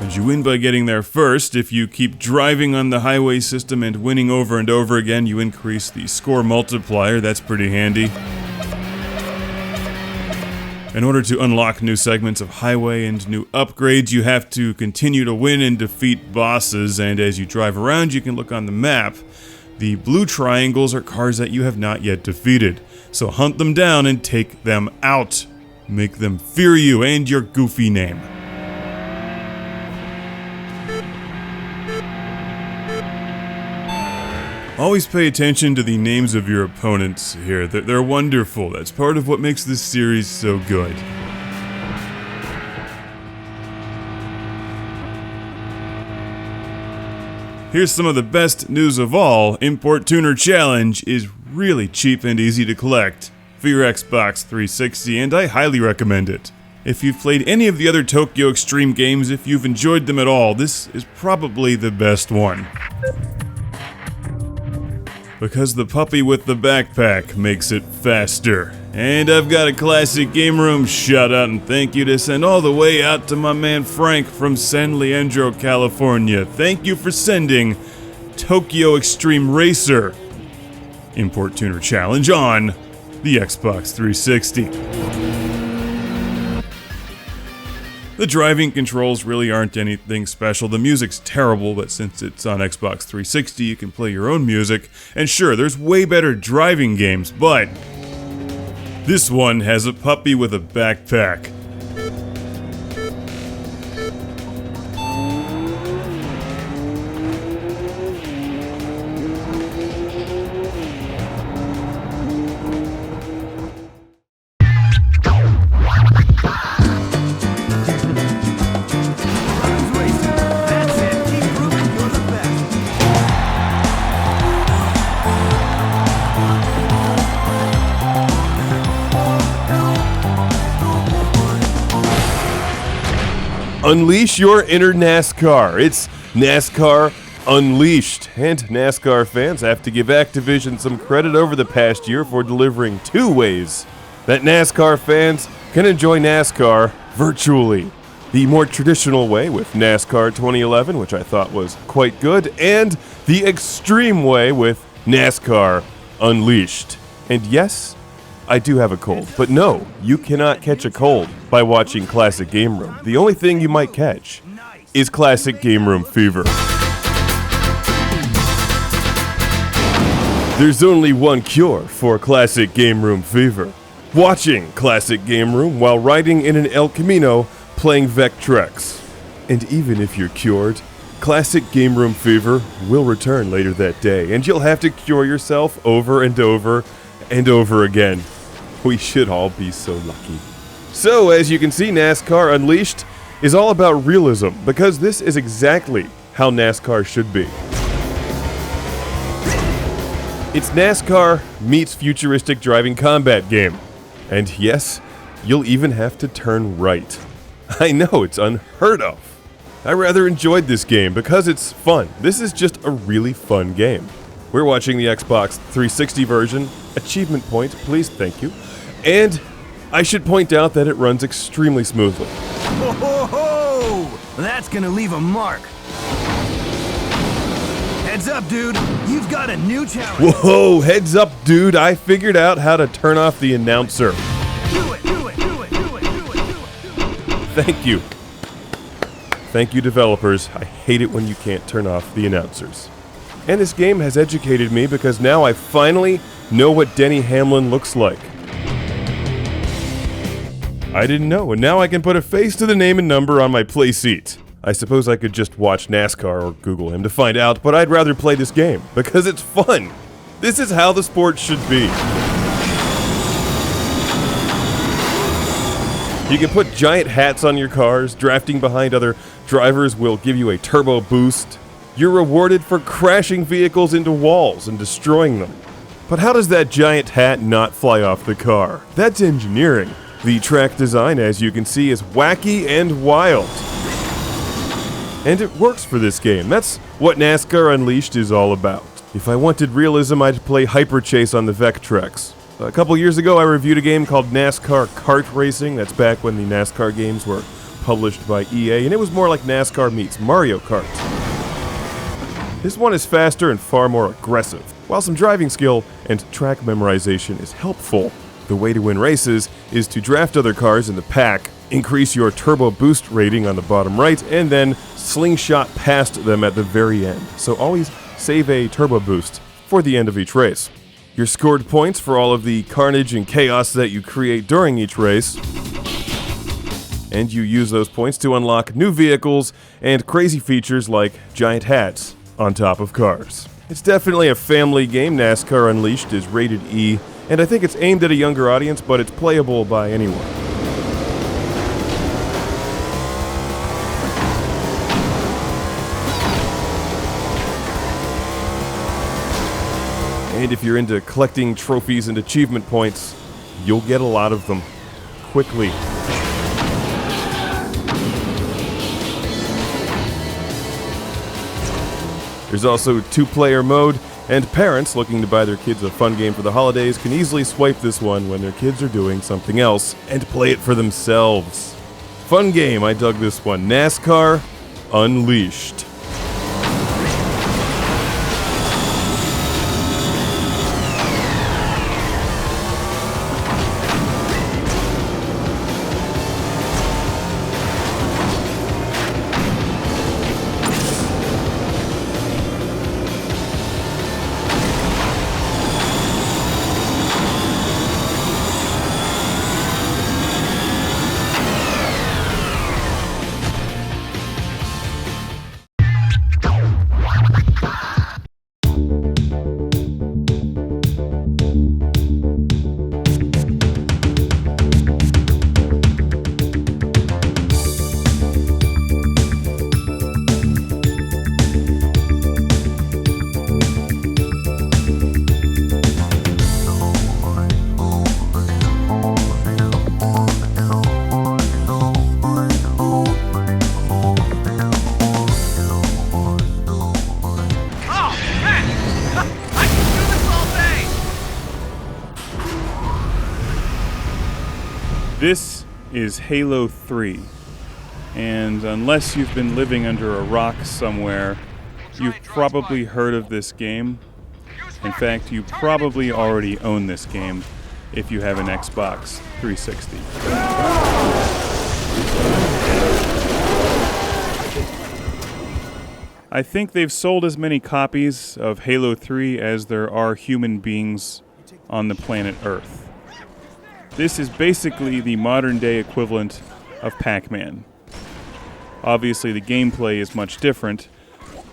And you win by getting there first. If you keep driving on the highway system and winning over and over again, you increase the score multiplier. That's pretty handy. In order to unlock new segments of highway and new upgrades, you have to continue to win and defeat bosses, and as you drive around, you can look on the map. The blue triangles are cars that you have not yet defeated, so hunt them down and take them out. Make them fear you and your goofy name. Always pay attention to the names of your opponents here. They're wonderful. That's part of what makes this series so good. Here's some of the best news of all. Import Tuner Challenge is really cheap and easy to collect for your Xbox 360, and I highly recommend it. If you've played any of the other Tokyo Extreme games, if you've enjoyed them at all, this is probably the best one. Because the puppy with the backpack makes it faster. And I've got a classic game room shout out and thank you to send all the way out to my man Frank from San Leandro, California. Thank you for sending Tokyo Extreme Racer Import Tuner Challenge on the Xbox 360. The driving controls really aren't anything special. The music's terrible, but since it's on Xbox 360, you can play your own music. And sure, there's way better driving games, but this one has a puppy with a backpack. Unleash your inner NASCAR. It's NASCAR Unleashed. And NASCAR fans have to give Activision some credit over the past year for delivering 2 ways that NASCAR fans can enjoy NASCAR virtually. The more traditional way with NASCAR 2011, which I thought was quite good, and the extreme way with NASCAR Unleashed. And yes, I do have a cold, but no, you cannot catch a cold by watching Classic Game Room. The only thing you might catch is Classic Game Room fever. There's only one cure for Classic Game Room fever. Watching Classic Game Room while riding in an El Camino playing Vectrex. And even if you're cured, Classic Game Room fever will return later that day, and you'll have to cure yourself over and over and over again. We should all be so lucky. So, as you can see, NASCAR Unleashed is all about realism, because this is exactly how NASCAR should be. It's NASCAR meets futuristic driving combat game. And yes, you'll even have to turn right. I know, it's unheard of. I rather enjoyed this game because it's fun. This is just a really fun game. We're watching the Xbox 360 version. Achievement point, please, thank you. And I should point out that it runs extremely smoothly. Ho ho ho! That's gonna leave a mark. Heads up, dude. You've got a new challenge. Whoa, heads up, dude. I figured out how to turn off the announcer. Do it, do it, do it, do it, do it, do it. Thank you. Thank you, developers. I hate it when you can't turn off the announcers. And this game has educated me because now I finally know what Denny Hamlin looks like. I didn't know, and now I can put a face to the name and number on my play seat. I suppose I could just watch NASCAR or Google him to find out, but I'd rather play this game because it's fun. This is how the sport should be. You can put giant hats on your cars. Drafting behind other drivers will give you a turbo boost. You're rewarded for crashing vehicles into walls and destroying them. But how does that giant hat not fly off the car? That's engineering. The track design, as you can see, is wacky and wild. And it works for this game. That's what NASCAR Unleashed is all about. If I wanted realism, I'd play Hyper Chase on the Vectrex. A couple years ago, I reviewed a game called NASCAR Kart Racing. That's back when the NASCAR games were published by EA, and it was more like NASCAR meets Mario Kart. This one is faster and far more aggressive. While some driving skill and track memorization is helpful, The way to win races is to draft other cars in the pack, increase your turbo boost rating on the bottom right, and then slingshot past them at the very end. So always save a turbo boost for the end of each race. You're scored points for all of the carnage and chaos that you create during each race, and you use those points to unlock new vehicles and crazy features like giant hats on top of cars. It's definitely a family game. NASCAR Unleashed is rated E, and I think it's aimed at a younger audience, but it's playable by anyone. And if you're into collecting trophies and achievement points, you'll get a lot of them quickly. There's also two-player mode, and parents looking to buy their kids a fun game for the holidays can easily swipe this one when their kids are doing something else and play it for themselves. Fun game, I dug this one. NASCAR Unleashed. This is Halo 3, and unless you've been living under a rock somewhere, you've probably heard of this game. In fact, you probably already own this game if you have an Xbox 360. I think they've sold as many copies of Halo 3 as there are human beings on the planet Earth. This is basically the modern-day equivalent of Pac-Man. Obviously, the gameplay is much different,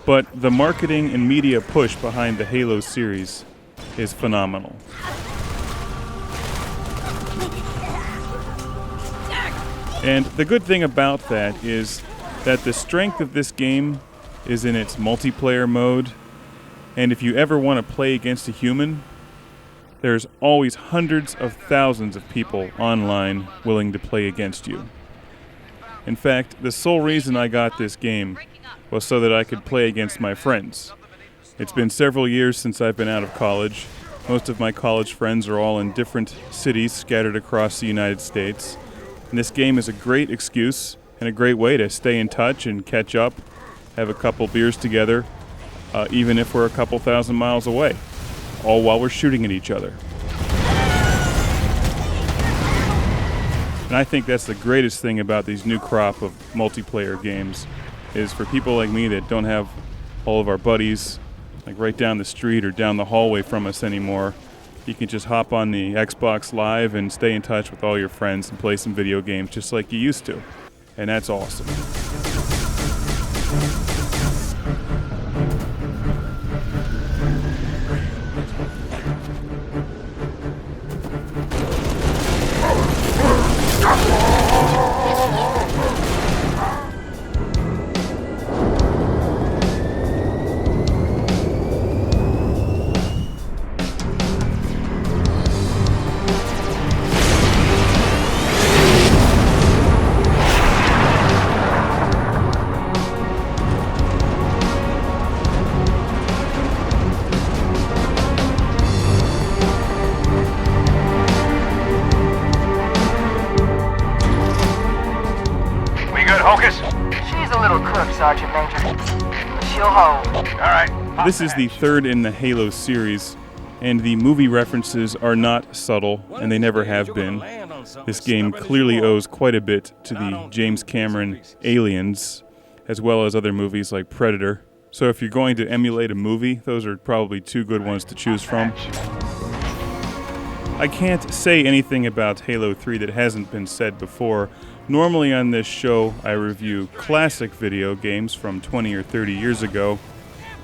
but the marketing and media push behind the Halo series is phenomenal. And the good thing about that is that the strength of this game is in its multiplayer mode, and if you ever want to play against a human, there's always hundreds of thousands of people online willing to play against you. In fact, the sole reason I got this game was so that I could play against my friends. It's been several years since I've been out of college. Most of my college friends are all in different cities scattered across the United States. And this game is a great excuse and a great way to stay in touch and catch up, have a couple beers together, even if we're a couple thousand miles away, all while we're shooting at each other. And I think that's the greatest thing about these new crop of multiplayer games, is for people like me that don't have all of our buddies like right down the street or down the hallway from us anymore, you can just hop on the Xbox Live and stay in touch with all your friends and play some video games just like you used to. And that's awesome. Sergeant Major. She'll hold. All right. This is the third in the Halo series, and the movie references are not subtle, and they never have been. This game clearly owes quite a bit to the James Cameron Aliens, as well as other movies like Predator. So if you're going to emulate a movie, those are probably two good ones to choose from. I can't say anything about Halo 3 that hasn't been said before. Normally on this show, I review classic video games from 20 or 30 years ago.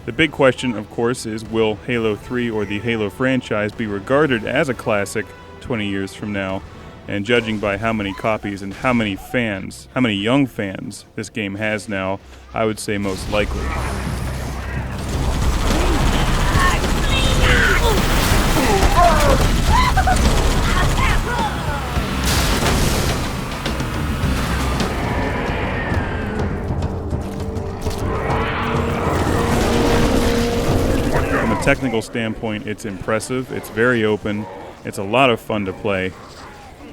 The big question, of course, is will Halo 3 or the Halo franchise be regarded as a classic 20 years from now? And judging by how many copies and how many fans, how many young fans this game has now, I would say most likely. From a technical standpoint, it's impressive, it's very open, it's a lot of fun to play.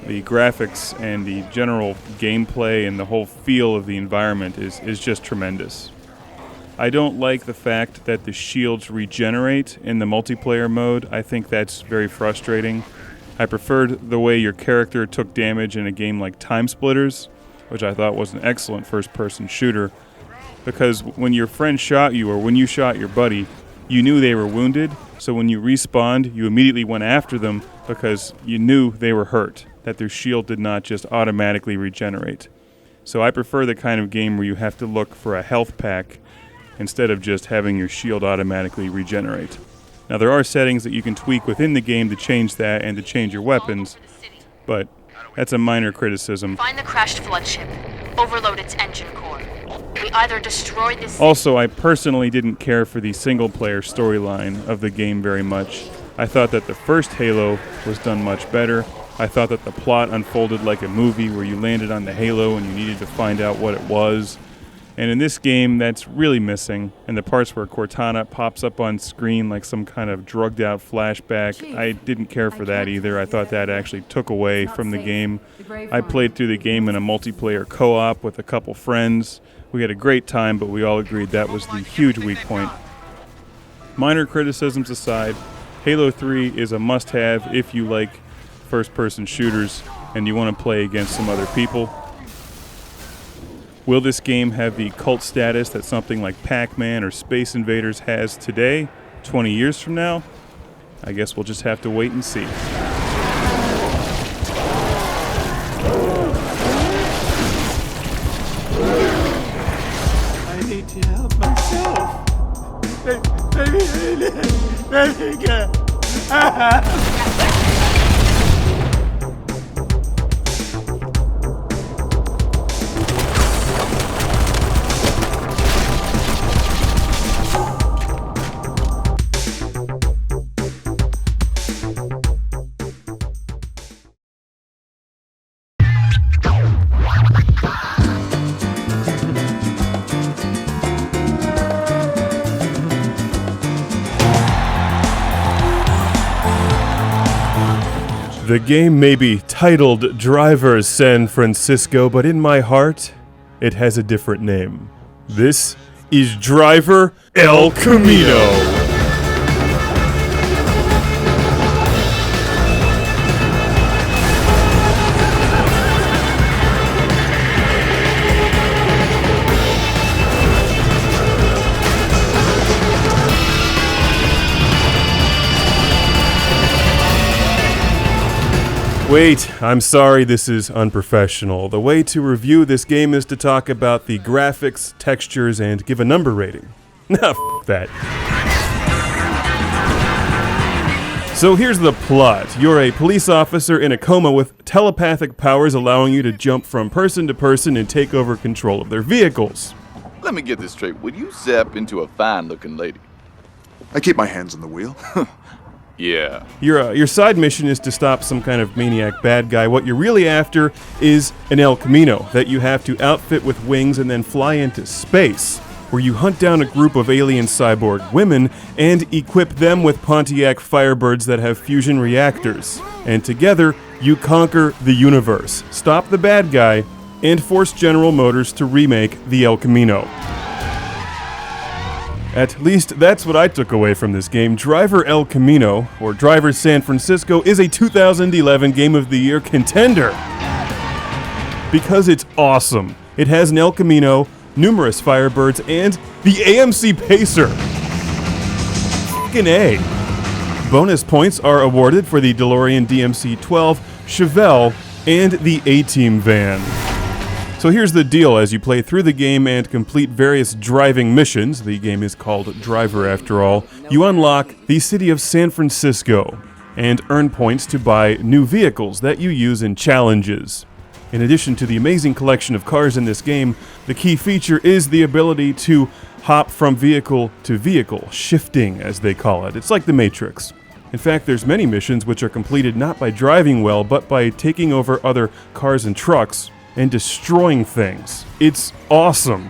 The graphics and the general gameplay and the whole feel of the environment is just tremendous. I don't like the fact that the shields regenerate in the multiplayer mode. I think that's very frustrating. I preferred the way your character took damage in a game like Time Splitters, which I thought was an excellent first-person shooter, because when your friend shot you or when you shot your buddy, you knew they were wounded, so when you respawned, you immediately went after them because you knew they were hurt, that their shield did not just automatically regenerate. So I prefer the kind of game where you have to look for a health pack instead of just having your shield automatically regenerate. Now there are settings that you can tweak within the game to change that and to change your weapons, but that's a minor criticism. Find the crashed flood ship. Overload its engine core. We either destroy this... Also, I personally didn't care for the single-player storyline of the game very much. I thought that the first Halo was done much better. I thought that the plot unfolded like a movie where you landed on the Halo and you needed to find out what it was. And in this game, that's really missing. And the parts where Cortana pops up on screen like some kind of drugged-out flashback, I didn't care for that either. I thought that actually took away from the game. I played through the game in a multiplayer co-op with a couple friends. We had a great time, but we all agreed that was the huge weak point. Minor criticisms aside, Halo 3 is a must-have if you like first-person shooters and you want to play against some other people. Will this game have the cult status that something like Pac-Man or Space Invaders has today, 20 years from now? I guess we'll just have to wait and see. I need to help myself. Baby. The game may be titled Driver San Francisco, but in my heart, it has a different name. This is Driver El Camino. Wait, I'm sorry, this is unprofessional. The way to review this game is to talk about the graphics, textures, and give a number rating. Nah, f*** that. So here's the plot. You're a police officer in a coma with telepathic powers allowing you to jump from person to person and take over control of their vehicles. Let me get this straight. Would you zap into a fine-looking lady? I keep my hands on the wheel. Yeah. Your side mission is to stop some kind of maniac bad guy. What you're really after is an El Camino that you have to outfit with wings and then fly into space, where you hunt down a group of alien cyborg women and equip them with Pontiac Firebirds that have fusion reactors. And together, you conquer the universe, stop the bad guy, and force General Motors to remake the El Camino. At least that's what I took away from this game. Driver El Camino, or Driver San Francisco, is a 2011 Game of the Year contender. Because it's awesome. It has an El Camino, numerous Firebirds, and the AMC Pacer. F***ing A. Bonus points are awarded for the DeLorean DMC-12, Chevelle, and the A-Team van. So here's the deal: as you play through the game and complete various driving missions, the game is called Driver after all, you unlock the city of San Francisco and earn points to buy new vehicles that you use in challenges. In addition to the amazing collection of cars in this game, the key feature is the ability to hop from vehicle to vehicle, shifting as they call it. It's like the Matrix. In fact, there's many missions which are completed not by driving well, but by taking over other cars and trucks and destroying things. It's awesome.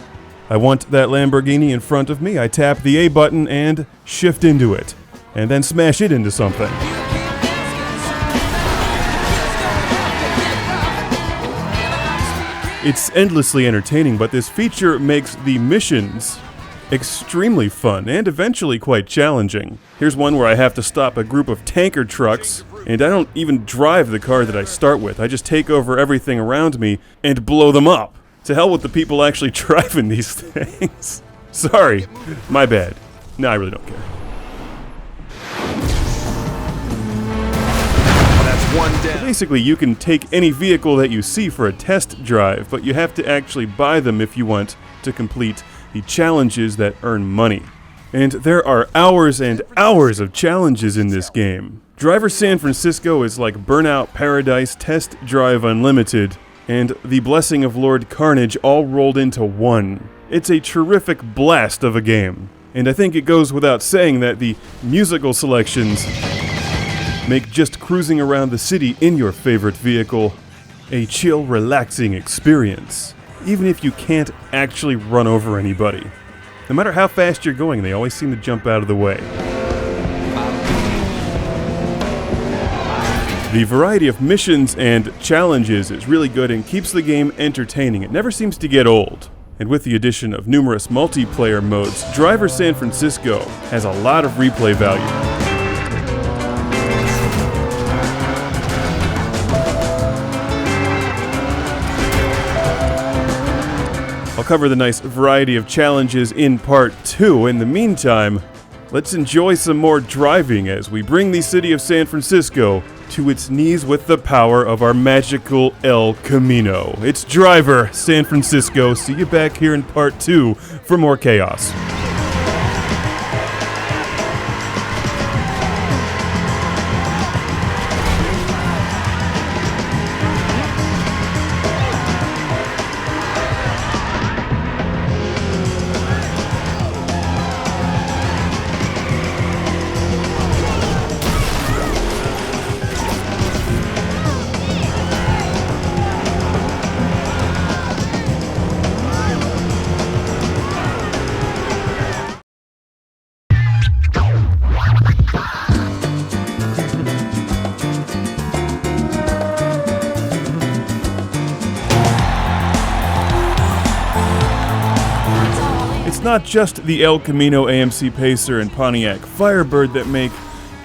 I want that Lamborghini in front of me. I tap the A button and shift into it, and then smash it into something. It's endlessly entertaining, but this feature makes the missions extremely fun and eventually quite challenging. Here's one where I have to stop a group of tanker trucks, and I don't even drive the car that I start with. I just take over everything around me and blow them up. To hell with the people actually driving these things. Sorry, my bad. No, I really don't care. So basically, you can take any vehicle that you see for a test drive, but you have to actually buy them if you want to complete the challenges that earn money. And there are hours and hours of challenges in this game. Driver San Francisco is like Burnout Paradise, Test Drive Unlimited, and The Blessing of Lord Carnage all rolled into one. It's a terrific blast of a game. And I think it goes without saying that the musical selections make just cruising around the city in your favorite vehicle a chill, relaxing experience, even if you can't actually run over anybody. No matter how fast you're going, they always seem to jump out of the way. The variety of missions and challenges is really good and keeps the game entertaining. It never seems to get old. And with the addition of numerous multiplayer modes, Driver San Francisco has a lot of replay value. I'll cover the nice variety of challenges in part 2. In the meantime, let's enjoy some more driving as we bring the city of San Francisco to its knees with the power of our magical El Camino. It's Driver San Francisco. See you back here in part 2 for more chaos. It's not just the El Camino AMC Pacer and Pontiac Firebird that make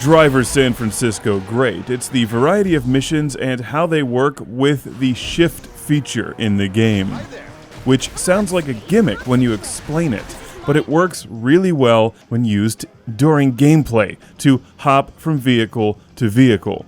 Driver San Francisco great. It's the variety of missions and how they work with the shift feature in the game, which sounds like a gimmick when you explain it, but it works really well when used during gameplay to hop from vehicle to vehicle.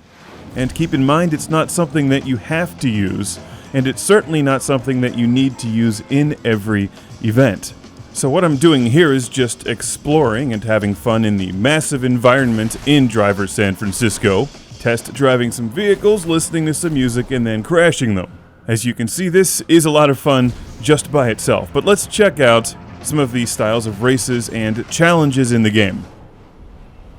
And keep in mind, it's not something that you have to use, and it's certainly not something that you need to use in every event. So what I'm doing here is just exploring and having fun in the massive environment in Driver San Francisco, test driving some vehicles, listening to some music, and then crashing them. As you can see, this is a lot of fun just by itself, but let's check out some of the styles of races and challenges in the game.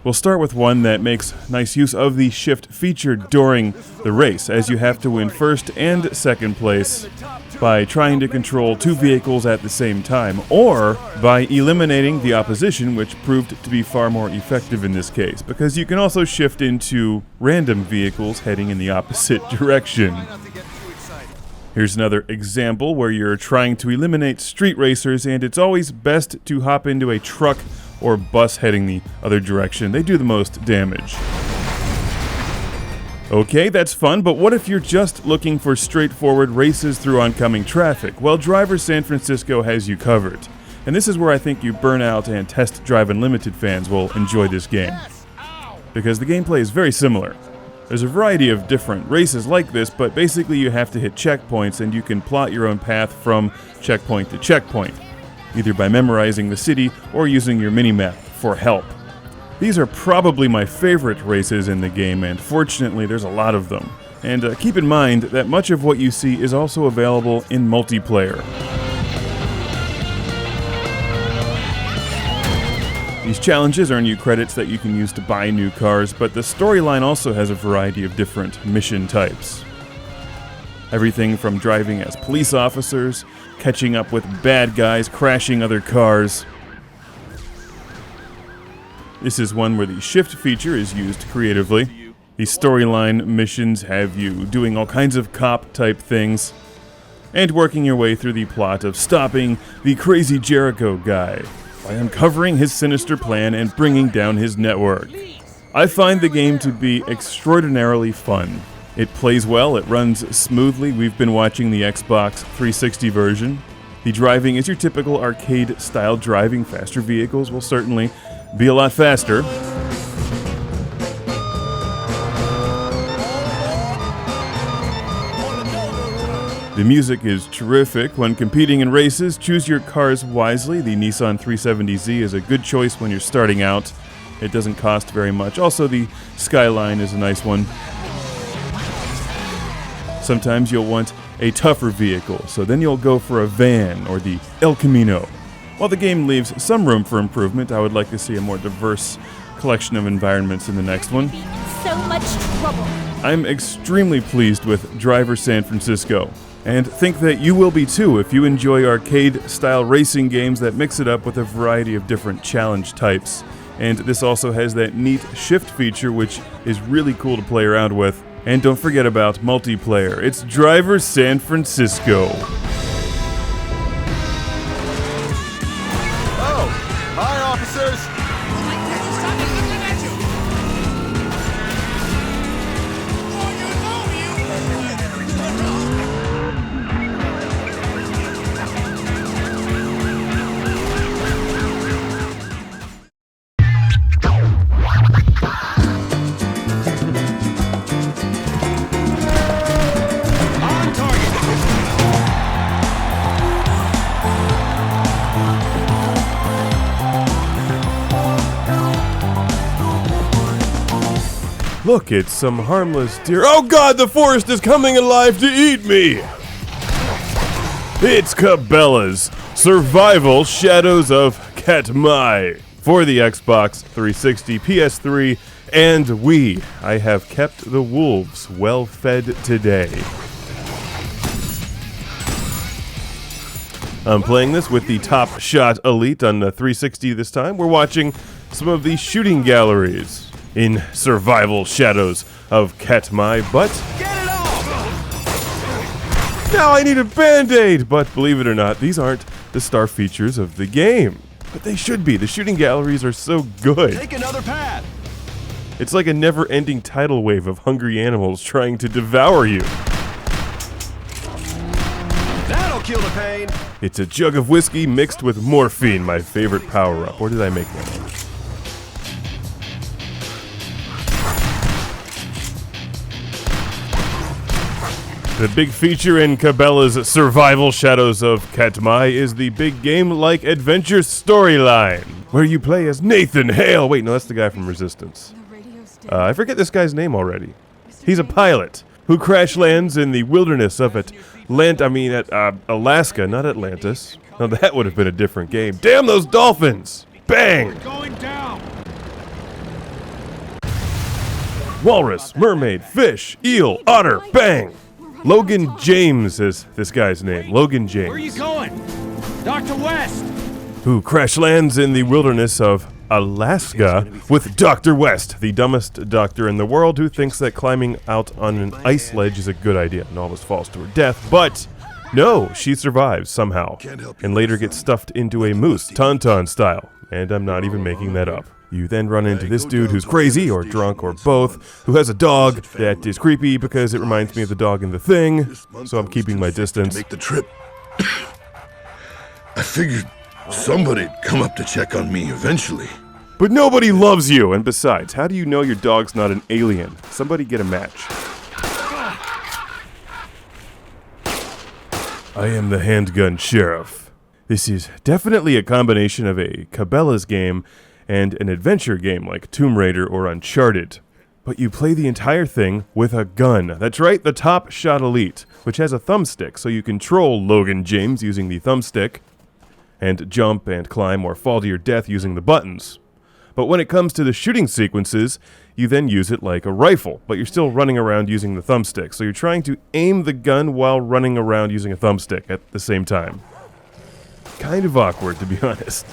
We'll start with one that makes nice use of the shift feature during the race, as you have to win first and second place by trying to control two vehicles at the same time, or by eliminating the opposition, which proved to be far more effective in this case, because you can also shift into random vehicles heading in the opposite direction. Here's another example where you're trying to eliminate street racers, and it's always best to hop into a truck or bus heading the other direction. They do the most damage. Okay, that's fun, but what if you're just looking for straightforward races through oncoming traffic? Well, Driver San Francisco has you covered. And this is where I think you Burnout and Test Drive Unlimited fans will enjoy this game, because the gameplay is very similar. There's a variety of different races like this, but basically you have to hit checkpoints, and you can plot your own path from checkpoint to checkpoint, either by memorizing the city or using your minimap for help. These are probably my favorite races in the game, and fortunately there's a lot of them. And keep in mind that much of what you see is also available in multiplayer. These challenges earn you credits that you can use to buy new cars, but the storyline also has a variety of different mission types. Everything from driving as police officers, catching up with bad guys, crashing other cars. This is one where the shift feature is used creatively. The storyline missions have you doing all kinds of cop-type things, and working your way through the plot of stopping the Crazy Jericho guy by uncovering his sinister plan and bringing down his network. I find the game to be extraordinarily fun. It plays well, it runs smoothly. We've been watching the Xbox 360 version. The driving is your typical arcade-style driving. Faster vehicles will certainly be a lot faster. The music is terrific. When competing in races, choose your cars wisely. The Nissan 370Z is a good choice when you're starting out. It doesn't cost very much. Also, the Skyline is a nice one. Sometimes you'll want a tougher vehicle, so then you'll go for a van or the El Camino. While the game leaves some room for improvement, I would like to see a more diverse collection of environments in the next one. So much trouble. I'm extremely pleased with Driver San Francisco, and think that you will be too if you enjoy arcade-style racing games that mix it up with a variety of different challenge types. And this also has that neat shift feature, which is really cool to play around with. And don't forget about multiplayer. It's Driver San Francisco. Hi, officers! Look, it's some harmless deer. Oh god, the forest is coming alive to eat me! It's Cabela's Survival Shadows of Katmai for the Xbox 360, PS3, and Wii. I have kept the wolves well fed today. I'm playing this with the Top Shot Elite on the 360 this time. We're watching some of the shooting galleries in Survival Shadows of Katmai, but now I need a band-aid! But believe it or not, these aren't the star features of the game. But they should be. The shooting galleries are so good. Take another path! It's like a never-ending tidal wave of hungry animals trying to devour you. That'll kill the pain! It's a jug of whiskey mixed with morphine, my favorite power-up. Or did I make that one? The big feature in Cabela's Survival Shadows of Katmai is the big game-like adventure storyline, where you play as Nathan Hale. Wait, no, that's the guy from Resistance. I forget this guy's name already. He's a pilot who crash lands in the wilderness of Alaska, not Atlantis. Now that would have been a different game. Damn those dolphins! Bang! Going down! Walrus, mermaid, fish, eel, otter, bang! Logan James is this guy's name. Logan James. Where are you going? Dr. West! Who crash lands in the wilderness of Alaska with Dr. West, the dumbest doctor in the world who thinks that climbing out on an ice ledge is a good idea and almost falls to her death, but no, she survives somehow and later gets stuffed into a moose, Tauntaun style, and I'm not even making that up. You then run into this dude who's crazy or drunk or both, who has a dog that is creepy because it reminds me of the dog in The Thing, so I'm keeping my distance. Make the trip. I figured somebody'd come up to check on me eventually. But nobody loves you, and besides, how do you know your dog's not an alien? Somebody get a match. I am the handgun sheriff. This is definitely a combination of a Cabela's game and an adventure game like Tomb Raider or Uncharted. But you play the entire thing with a gun. That's right, the Top Shot Elite, which has a thumbstick, so you control Logan James using the thumbstick, and jump and climb or fall to your death using the buttons. But when it comes to the shooting sequences, you then use it like a rifle, but you're still running around using the thumbstick, so you're trying to aim the gun while running around using a thumbstick at the same time. Kind of awkward, to be honest.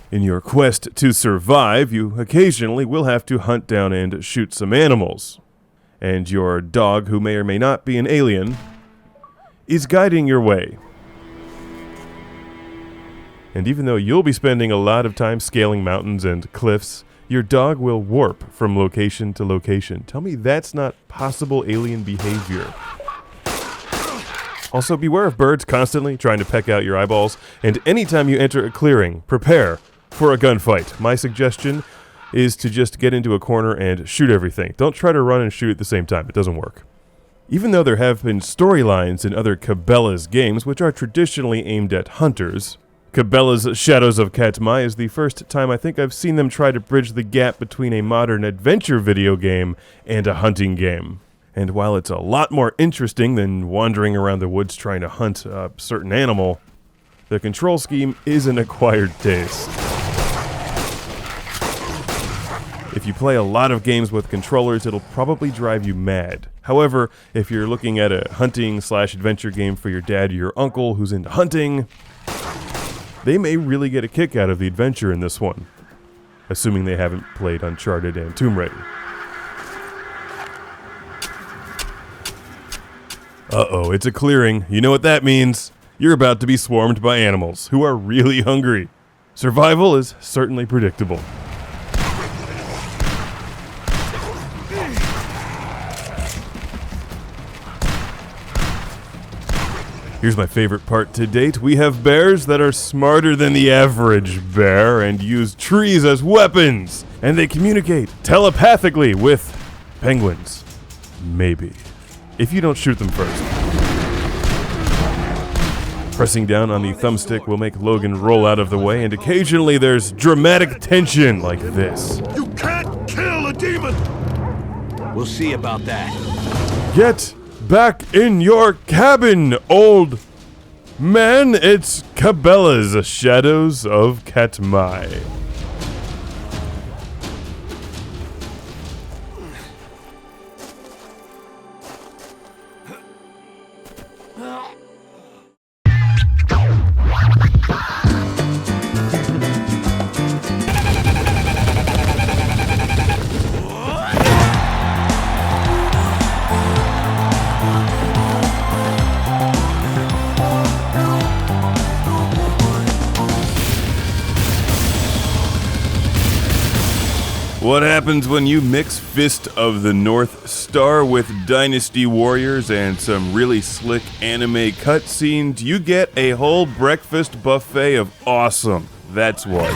In your quest to survive, you occasionally will have to hunt down and shoot some animals. And your dog, who may or may not be an alien, is guiding your way. And even though you'll be spending a lot of time scaling mountains and cliffs, your dog will warp from location to location. Tell me that's not possible alien behavior. Also, beware of birds constantly trying to peck out your eyeballs, and anytime you enter a clearing, prepare for a gunfight. My suggestion is to just get into a corner and shoot everything. Don't try to run and shoot at the same time. It doesn't work. Even though there have been storylines in other Cabela's games, which are traditionally aimed at hunters, Cabela's Shadows of Katmai is the first time I think I've seen them try to bridge the gap between a modern adventure video game and a hunting game. And while it's a lot more interesting than wandering around the woods trying to hunt a certain animal, the control scheme is an acquired taste. If you play a lot of games with controllers, it'll probably drive you mad. However, if you're looking at a hunting/adventure game for your dad or your uncle who's into hunting, they may really get a kick out of the adventure in this one, assuming they haven't played Uncharted and Tomb Raider. Uh-oh, it's a clearing. You know what that means? You're about to be swarmed by animals who are really hungry. Survival is certainly predictable. Here's my favorite part to date. We have bears that are smarter than the average bear and use trees as weapons. And they communicate telepathically with penguins. Maybe. If you don't shoot them first. Pressing down on the thumbstick will make Logan roll out of the way, and occasionally there's dramatic tension like this. You can't kill a demon! We'll see about that. Get back in your cabin, old man. It's Cabela's Shadows of Katmai. What happens when you mix Fist of the North Star with Dynasty Warriors and some really slick anime cutscenes? You get a whole breakfast buffet of awesome. That's what.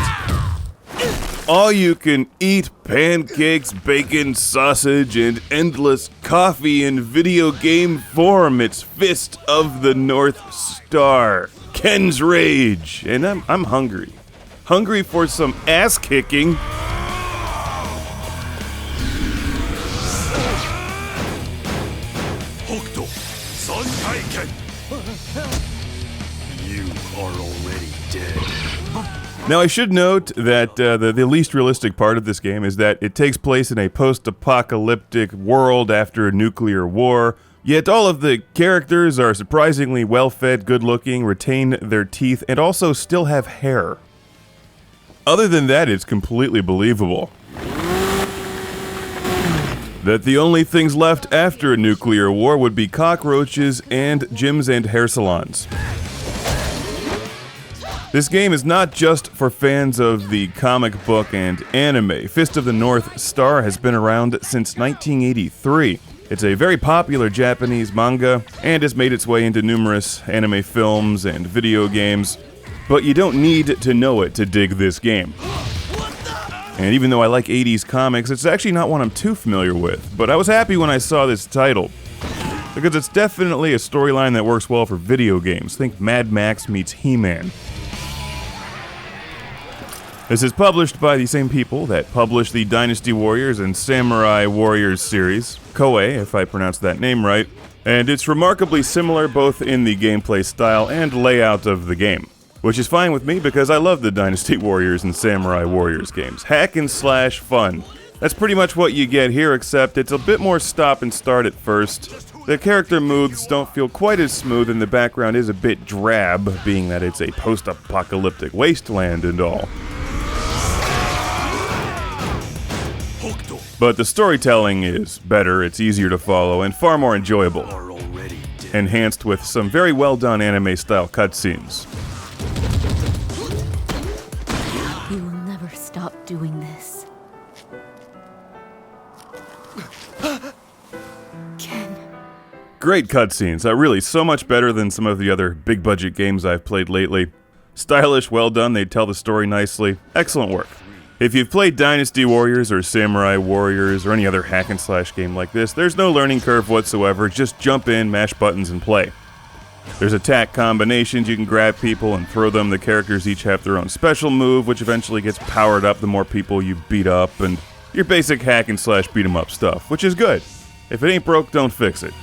All you can eat pancakes, bacon, sausage, and endless coffee in video game form. It's Fist of the North Star. Ken's Rage. And I'm hungry. Hungry for some ass kicking. You are already dead. Now, I should note that the least realistic part of this game is that it takes place in a post-apocalyptic world after a nuclear war. Yet all of the characters are surprisingly well-fed, good-looking, retain their teeth, and also still have hair. Other than that, it's completely believable that the only things left after a nuclear war would be cockroaches and gyms and hair salons. This game is not just for fans of the comic book and anime. Fist of the North Star has been around since 1983. It's a very popular Japanese manga and has made its way into numerous anime films and video games, but you don't need to know it to dig this game. And even though I like 80s comics, it's actually not one I'm too familiar with, but I was happy when I saw this title, because it's definitely a storyline that works well for video games. Think Mad Max meets He-Man. This is published by the same people that published the Dynasty Warriors and Samurai Warriors series, Koei, if I pronounced that name right, and it's remarkably similar both in the gameplay style and layout of the game, which is fine with me because I love the Dynasty Warriors and Samurai Warriors games. Hack and slash fun. That's pretty much what you get here, except it's a bit more stop and start at first. The character moves don't feel quite as smooth and the background is a bit drab, being that it's a post-apocalyptic wasteland and all. But the storytelling is better, it's easier to follow, and far more enjoyable. Enhanced with some very well done anime-style cutscenes. You will never stop doing this. Ken. Great cutscenes, really so much better than some of the other big-budget games I've played lately. Stylish, well done, they tell the story nicely. Excellent work. If you've played Dynasty Warriors or Samurai Warriors or any other hack and slash game like this, there's no learning curve whatsoever, just jump in, mash buttons, and play. There's attack combinations, you can grab people and throw them. The characters each have their own special move, which eventually gets powered up the more people you beat up, and your basic hack and slash beat 'em up stuff, which is good. If it ain't broke, don't fix it.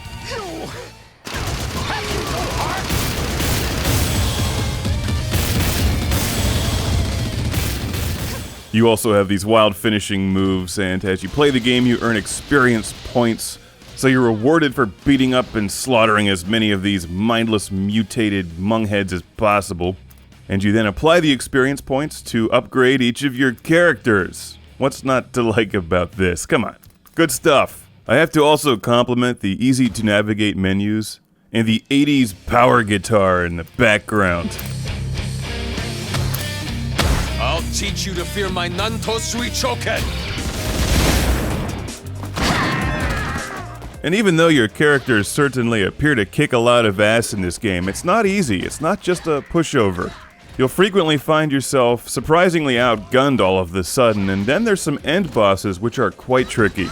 You also have these wild finishing moves, and as you play the game, you earn experience points, so you're rewarded for beating up and slaughtering as many of these mindless, mutated mungheads as possible. And you then apply the experience points to upgrade each of your characters. What's not to like about this? Come on. Good stuff. I have to also compliment the easy-to-navigate menus and the 80s power guitar in the background. I'll teach you to fear my Nanto Suichoken! And even though your characters certainly appear to kick a lot of ass in this game, it's not easy, it's not just a pushover. You'll frequently find yourself surprisingly outgunned all of a sudden, and then there's some end bosses which are quite tricky.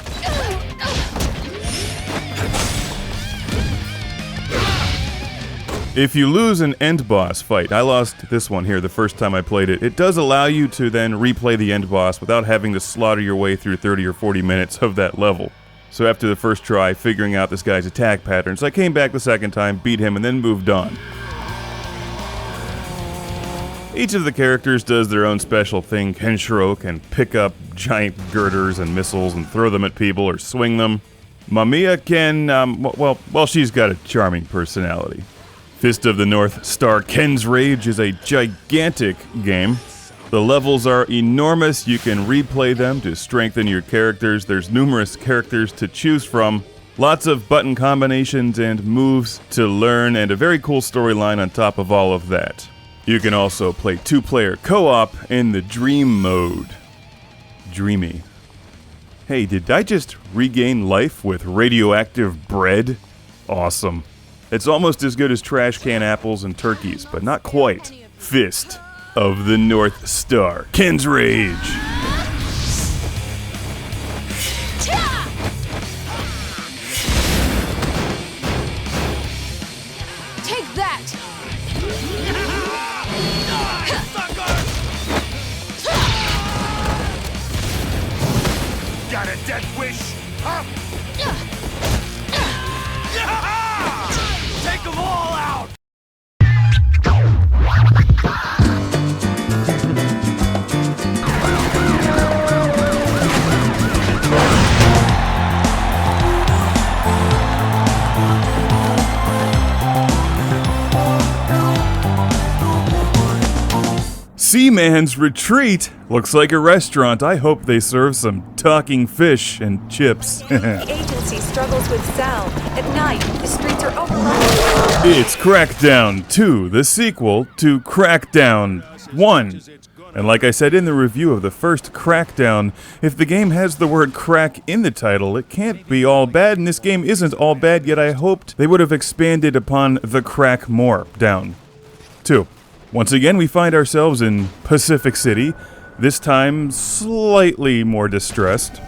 If you lose an end boss fight, I lost this one here the first time I played it, it does allow you to then replay the end boss without having to slaughter your way through 30 or 40 minutes of that level. So after the first try, figuring out this guy's attack patterns, I came back the second time, beat him, and then moved on. Each of the characters does their own special thing. Kenshiro can pick up giant girders and missiles and throw them at people or swing them. Mamiya can, well, she's got a charming personality. Fist of the North Star Ken's Rage is a gigantic game. The levels are enormous, you can replay them to strengthen your characters. There's numerous characters to choose from, lots of button combinations and moves to learn, and a very cool storyline on top of all of that. You can also play 2-player co-op in the Dream mode. Dreamy. Hey, did I just regain life with radioactive bread? Awesome. It's almost as good as trash can apples and turkeys, but not quite. Fist of the North Star. Ken's Rage. Take that! Got a death wish? Huh? Take them all out! He-Man's Retreat looks like a restaurant. I hope they serve some talking fish and chips. The agency struggles with sound. At night, the streets are overrun. It's Crackdown 2, the sequel to Crackdown 1. And like I said in the review of the first Crackdown, if the game has the word crack in the title, it can't be all bad, and this game isn't all bad, yet I hoped they would have expanded upon the crack more. Down 2. Once again, we find ourselves in Pacific City, this time slightly more distressed.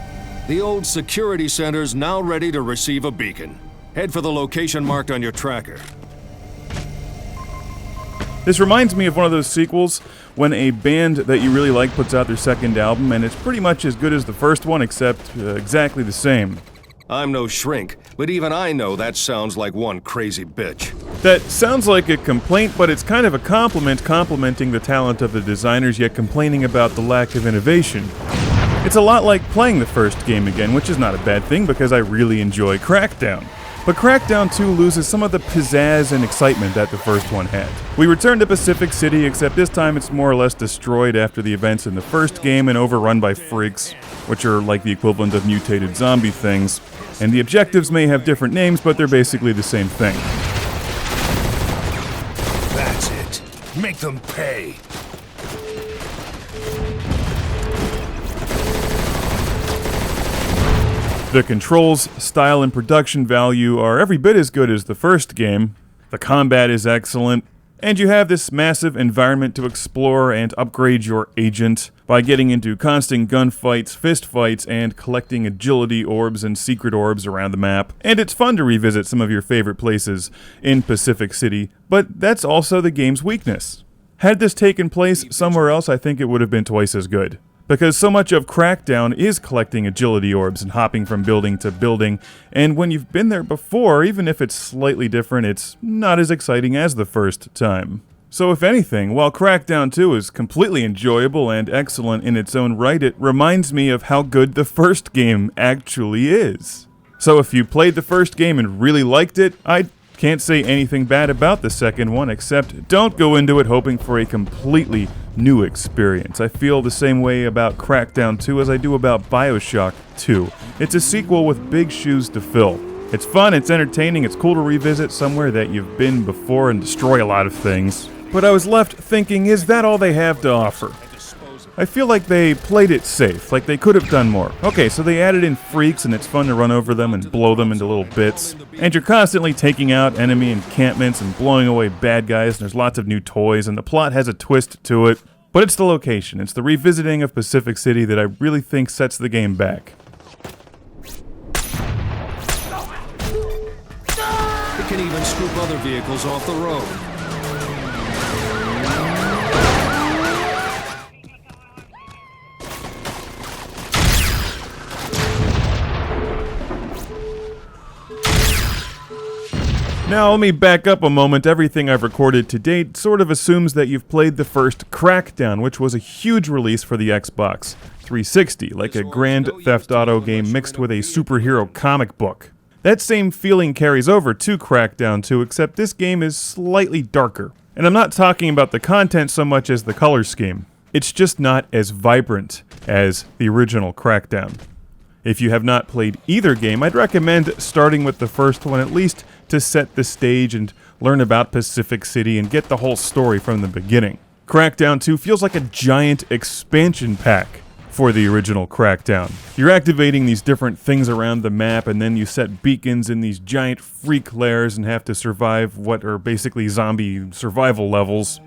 The old security center's now ready to receive a beacon. Head for the location marked on your tracker. This reminds me of one of those sequels when a band that you really like puts out their second album, and it's pretty much as good as the first one, except exactly the same. I'm no shrink, but even I know that sounds like one crazy bitch. That sounds like a complaint, but it's kind of a compliment complimenting the talent of the designers, yet complaining about the lack of innovation. It's a lot like playing the first game again, which is not a bad thing because I really enjoy Crackdown. But Crackdown 2 loses some of the pizzazz and excitement that the first one had. We return to Pacific City, except this time it's more or less destroyed after the events in the first game and overrun by freaks, which are like the equivalent of mutated zombie things. And the objectives may have different names, but they're basically the same thing. That's it. Make them pay. The controls, style, and production value are every bit as good as the first game. The combat is excellent, and you have this massive environment to explore and upgrade your agent by getting into constant gunfights, fistfights, and collecting agility orbs and secret orbs around the map. And it's fun to revisit some of your favorite places in Pacific City, but that's also the game's weakness. Had this taken place somewhere else, I think it would have been twice as good. Because so much of Crackdown is collecting agility orbs and hopping from building to building, and when you've been there before, even if it's slightly different, it's not as exciting as the first time. So if anything, while Crackdown 2 is completely enjoyable and excellent in its own right, it reminds me of how good the first game actually is. So if you played the first game and really liked it, I can't say anything bad about the second one, except don't go into it hoping for a completely new experience. I feel the same way about Crackdown 2 as I do about BioShock 2. It's a sequel with big shoes to fill. It's fun, it's entertaining, it's cool to revisit somewhere that you've been before and destroy a lot of things. But I was left thinking, is that all they have to offer? I feel like they played it safe, like they could have done more. Okay, so they added in freaks and it's fun to run over them and blow them into little bits. And you're constantly taking out enemy encampments and blowing away bad guys, and there's lots of new toys, and the plot has a twist to it. But it's the location, it's the revisiting of Pacific City that I really think sets the game back. It can even scoop other vehicles off the road. Now, let me back up a moment. Everything I've recorded to date sort of assumes that you've played the first Crackdown, which was a huge release for the Xbox 360, like a Grand Theft Auto game mixed with a superhero comic book. That same feeling carries over to Crackdown 2, except this game is slightly darker. And I'm not talking about the content so much as the color scheme. It's just not as vibrant as the original Crackdown. If you have not played either game, I'd recommend starting with the first one at least to set the stage and learn about Pacific City and get the whole story from the beginning. Crackdown 2 feels like a giant expansion pack for the original Crackdown. You're activating these different things around the map, and then you set beacons in these giant freak lairs and have to survive what are basically zombie survival levels.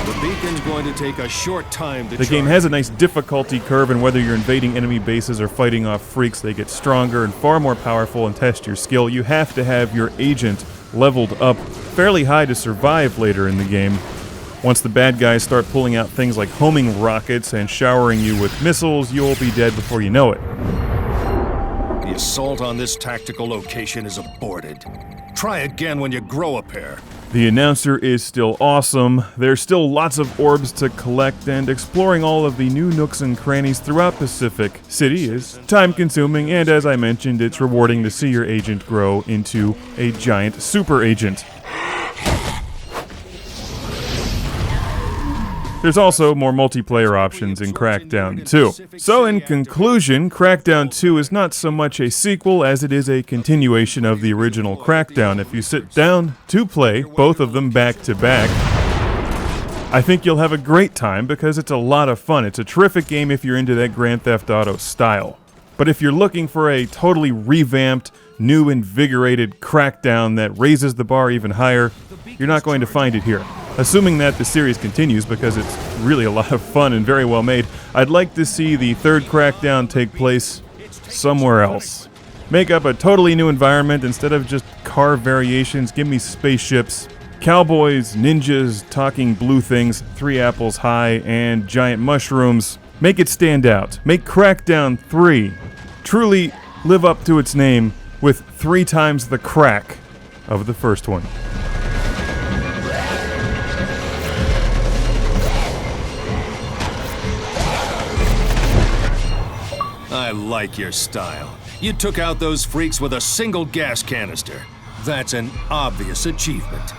The beacon's going to take a short time to The game has a nice difficulty curve, and whether you're invading enemy bases or fighting off freaks, they get stronger and far more powerful and test your skill. You have to have your agent leveled up fairly high to survive later in the game. Once the bad guys start pulling out things like homing rockets and showering you with missiles, you'll be dead before you know it. The assault on this tactical location is aborted. Try again when you grow a pair. The announcer is still awesome. There's still lots of orbs to collect, and exploring all of the new nooks and crannies throughout Pacific City is time-consuming, and as I mentioned, it's rewarding to see your agent grow into a giant super agent. There's also more multiplayer options in Crackdown 2. So in conclusion, Crackdown 2 is not so much a sequel as it is a continuation of the original Crackdown. If you sit down to play both of them back to back, I think you'll have a great time because it's a lot of fun. It's a terrific game if you're into that Grand Theft Auto style. But if you're looking for a totally revamped, new, invigorated Crackdown that raises the bar even higher, you're not going to find it here. Assuming that the series continues, because it's really a lot of fun and very well made, I'd like to see the third Crackdown take place somewhere else. Make up a totally new environment instead of just car variations. Give me spaceships, cowboys, ninjas, talking blue things, 3 apples high, and giant mushrooms. Make it stand out. Make Crackdown 3 truly live up to its name with 3 times the crack of the first one. I like your style. You took out those freaks with a single gas canister. That's an obvious achievement.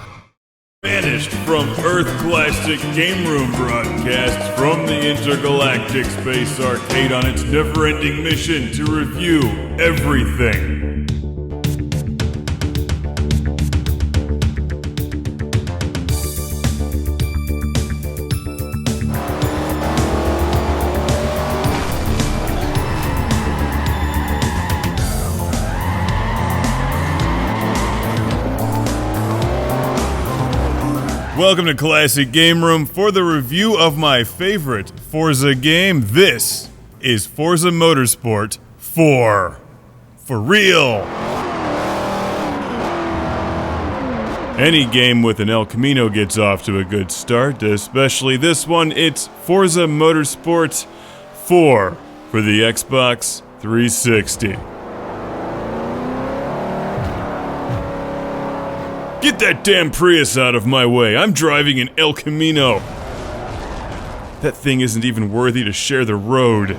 Vanished from Earth Classic Game Room broadcasts from the Intergalactic Space Arcade on its never-ending mission to review everything. Welcome to Classic Game Room for the review of my favorite Forza game. This is Forza Motorsport 4. For real! Any game with an El Camino gets off to a good start, especially this one. It's Forza Motorsport 4 for the Xbox 360. Get that damn Prius out of my way. I'm driving an El Camino. That thing isn't even worthy to share the road.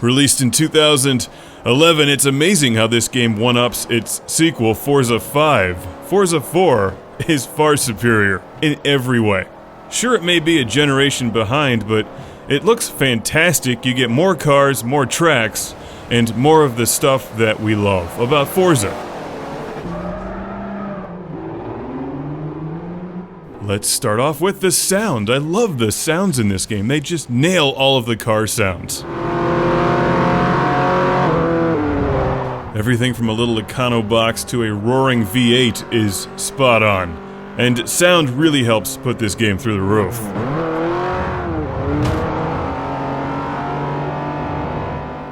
Released in 2011, it's amazing how this game one-ups its sequel, Forza 5. Forza 4 is far superior in every way. Sure, it may be a generation behind, but it looks fantastic. You get more cars, more tracks, and more of the stuff that we love about Forza. Let's start off with the sound. I love the sounds in this game. They just nail all of the car sounds. Everything from a little Econo box to a roaring V8 is spot on. And sound really helps put this game through the roof.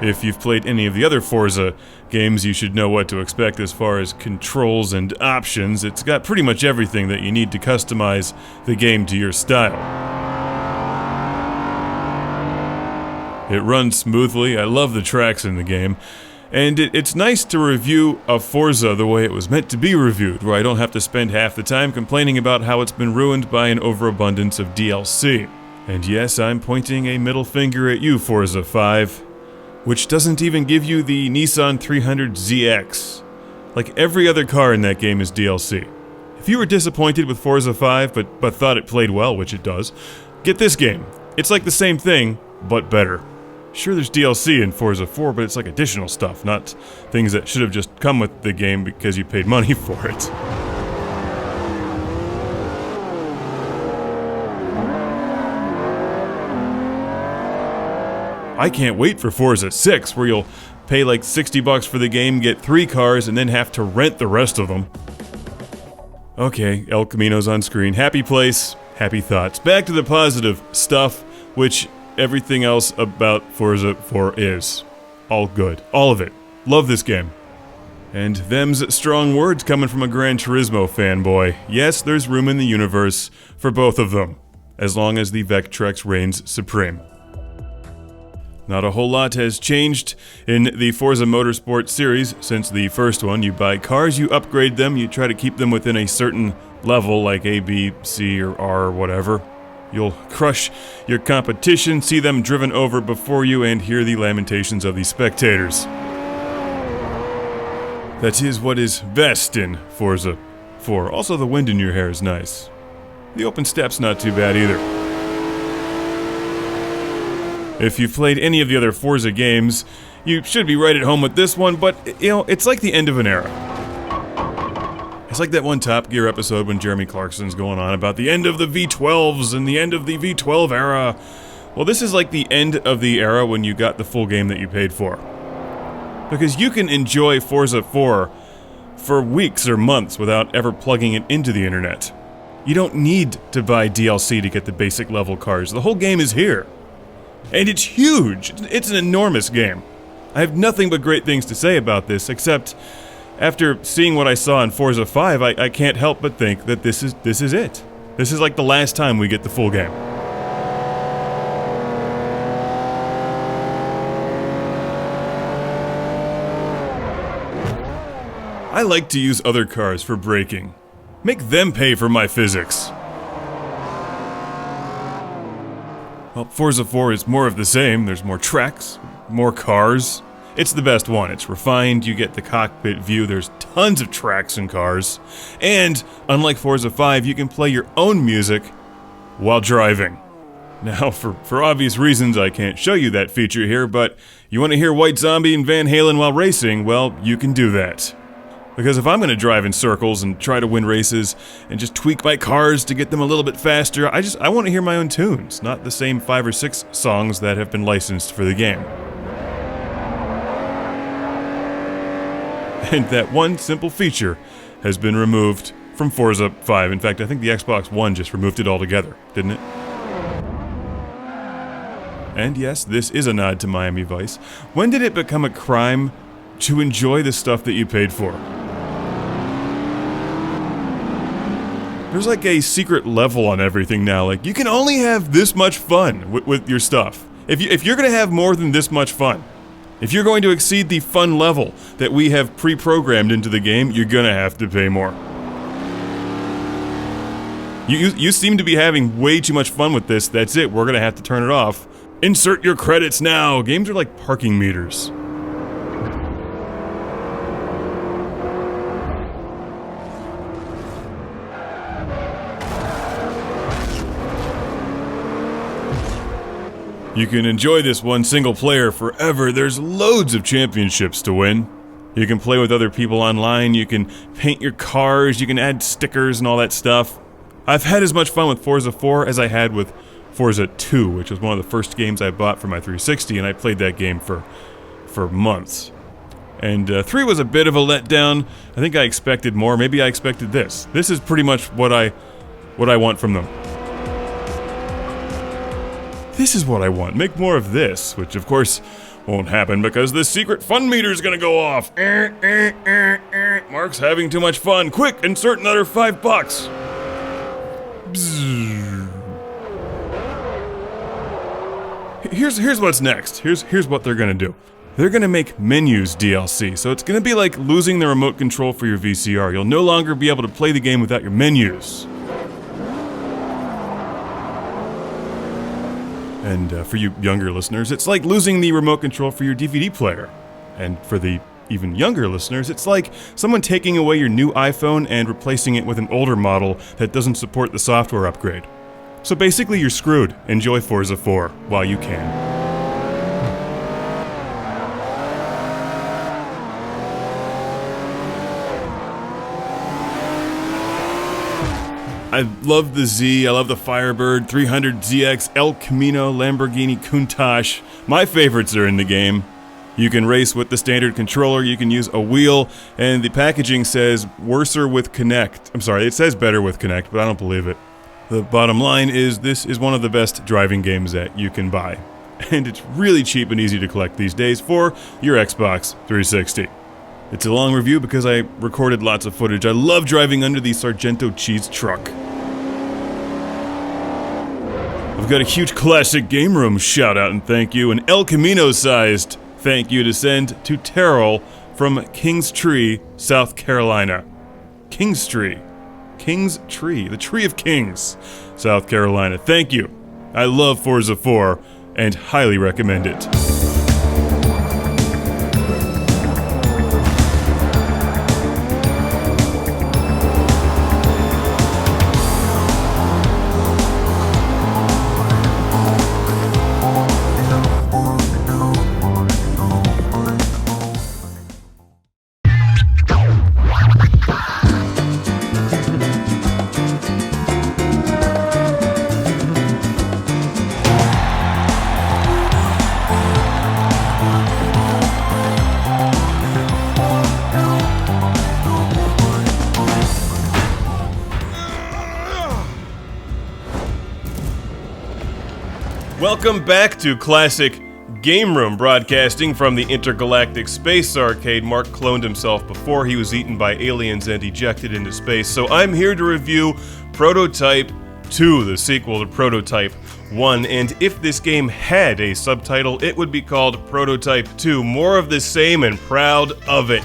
If you've played any of the other Forza games, you should know what to expect as far as controls and options. It's got pretty much everything that you need to customize the game to your style. It runs smoothly. I love the tracks in the game. And it's nice to review a Forza the way it was meant to be reviewed, where I don't have to spend half the time complaining about how it's been ruined by an overabundance of DLC. And yes, I'm pointing a middle finger at you, Forza 5. Which doesn't even give you the Nissan 300ZX. Like every other car in that game is DLC. If you were disappointed with Forza 5 but thought it played well, which it does, get this game. It's like the same thing, but better. Sure, there's DLC in Forza 4, but it's like additional stuff, not things that should have just come with the game because you paid money for it. I can't wait for Forza 6, where you'll pay like $60 for the game, get 3 cars, and then have to rent the rest of them. Okay, El Camino's on screen. Happy place, happy thoughts. Back to the positive stuff, which everything else about Forza 4 is. All good. All of it. Love this game. And them's strong words coming from a Gran Turismo fanboy. Yes, there's room in the universe for both of them, as long as the Vectrex reigns supreme. Not a whole lot has changed in the Forza Motorsport series since the first one. You buy cars, you upgrade them, you try to keep them within a certain level like A, B, C, or R, or whatever. You'll crush your competition, see them driven over before you, and hear the lamentations of the spectators. That is what is best in Forza 4. Also, the wind in your hair is nice. The open step's not too bad either. If you've played any of the other Forza games, you should be right at home with this one, but, it's like the end of an era. It's like that one Top Gear episode when Jeremy Clarkson's going on about the end of the V12s and the end of the V12 era. Well, this is like the end of the era when you got the full game that you paid for. Because you can enjoy Forza 4 for weeks or months without ever plugging it into the internet. You don't need to buy DLC to get the basic level cars. The whole game is here. And it's huge. It's an enormous game. I have nothing but great things to say about this, except after seeing what I saw in Forza 5, I can't help but think that this is it. This is like the last time we get the full game. I like to use other cars for braking. Make them pay for my physics. Well, Forza 4 is more of the same. There's more tracks, more cars. It's the best one. It's refined, you get the cockpit view, there's tons of tracks and cars. And, unlike Forza 5, you can play your own music while driving. Now, for obvious reasons, I can't show you that feature here, but you want to hear White Zombie and Van Halen while racing, well, you can do that. Because if I'm going to drive in circles and try to win races and just tweak my cars to get them a little bit faster, I want to hear my own tunes, not the same 5 or 6 songs that have been licensed for the game. And that one simple feature has been removed from Forza 5. In fact, I think the Xbox One just removed it altogether, didn't it? And yes, this is a nod to Miami Vice. When did it become a crime to enjoy the stuff that you paid for? There's like a secret level on everything now. Like, you can only have this much fun with your stuff. If you're going to have more than this much fun, if you're going to exceed the fun level that we have pre-programmed into the game, you're going to have to pay more. You seem to be having way too much fun with this. That's it. We're going to have to turn it off. Insert your credits now. Games are like parking meters. You can enjoy this one single player forever. There's loads of championships to win. You can play with other people online, you can paint your cars, you can add stickers and all that stuff. I've had as much fun with Forza 4 as I had with Forza 2, which was one of the first games I bought for my 360, and I played that game for months. And 3 was a bit of a letdown. I think I expected more. Maybe I expected this. This is pretty much what I want from them. This is what I want. Make more of this, which of course won't happen because the secret fun meter's gonna go off. Mark's having too much fun. Quick, insert another $5. Bzzz. Here's what's next. Here's what they're gonna do. They're gonna make menus DLC, so it's gonna be like losing the remote control for your VCR. You'll no longer be able to play the game without your menus. And for you younger listeners, it's like losing the remote control for your DVD player. And for the even younger listeners, it's like someone taking away your new iPhone and replacing it with an older model that doesn't support the software upgrade. So basically, you're screwed. Enjoy Forza 4 while you can. I love the Z, I love the Firebird, 300ZX, El Camino, Lamborghini Countach. My favorites are in the game. You can race with the standard controller, you can use a wheel, and the packaging says worser with Connect. I'm sorry, it says better with Connect, but I don't believe it. The bottom line is this is one of the best driving games that you can buy. And it's really cheap and easy to collect these days for your Xbox 360. It's a long review because I recorded lots of footage. I love driving under the Sargento cheese truck. I've got a huge classic game room shout out and thank you, an El Camino-sized thank you to send to Terrell from Kings Tree, South Carolina. Kings Tree, the Tree of Kings, South Carolina. Thank you. I love Forza 4 and highly recommend it. Welcome back to Classic Game Room, broadcasting from the Intergalactic Space Arcade. Mark cloned himself before he was eaten by aliens and ejected into space, so I'm here to review Prototype 2, the sequel to Prototype 1, and if this game had a subtitle, it would be called Prototype 2. More of the same and proud of it.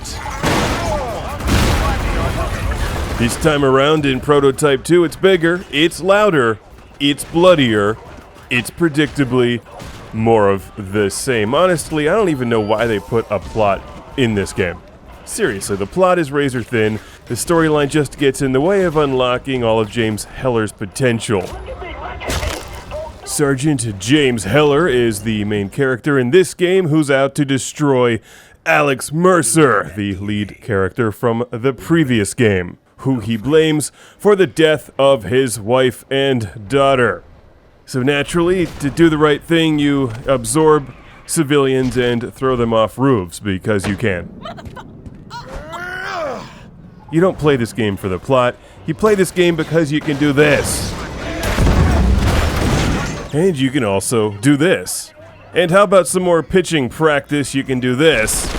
This time around in Prototype 2, it's bigger, it's louder, it's bloodier, it's predictably more of the same. Honestly, I don't even know why they put a plot in this game. Seriously, the plot is razor thin. The storyline just gets in the way of unlocking all of James Heller's potential. Sergeant James Heller is the main character in this game who's out to destroy Alex Mercer, the lead character from the previous game, who he blames for the death of his wife and daughter. So naturally, to do the right thing, you absorb civilians and throw them off roofs because you can. You don't play this game for the plot, you play this game because you can do this. And you can also do this. And how about some more pitching practice? You can do this.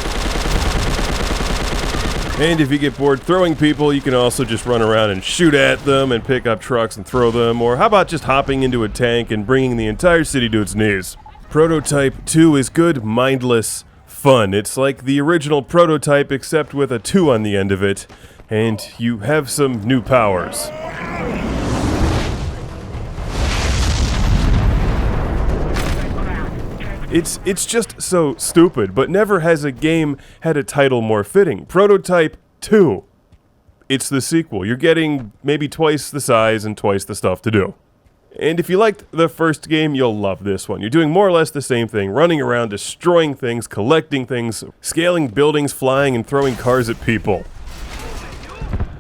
And if you get bored throwing people, you can also just run around and shoot at them and pick up trucks and throw them. Or how about just hopping into a tank and bringing the entire city to its knees? Prototype 2 is good, mindless fun. It's like the original Prototype except with a 2 on the end of it. And you have some new powers. It's just so stupid, but never has a game had a title more fitting. Prototype 2. It's the sequel. You're getting maybe twice the size and twice the stuff to do. And if you liked the first game, you'll love this one. You're doing more or less the same thing, running around, destroying things, collecting things, scaling buildings, flying, and throwing cars at people.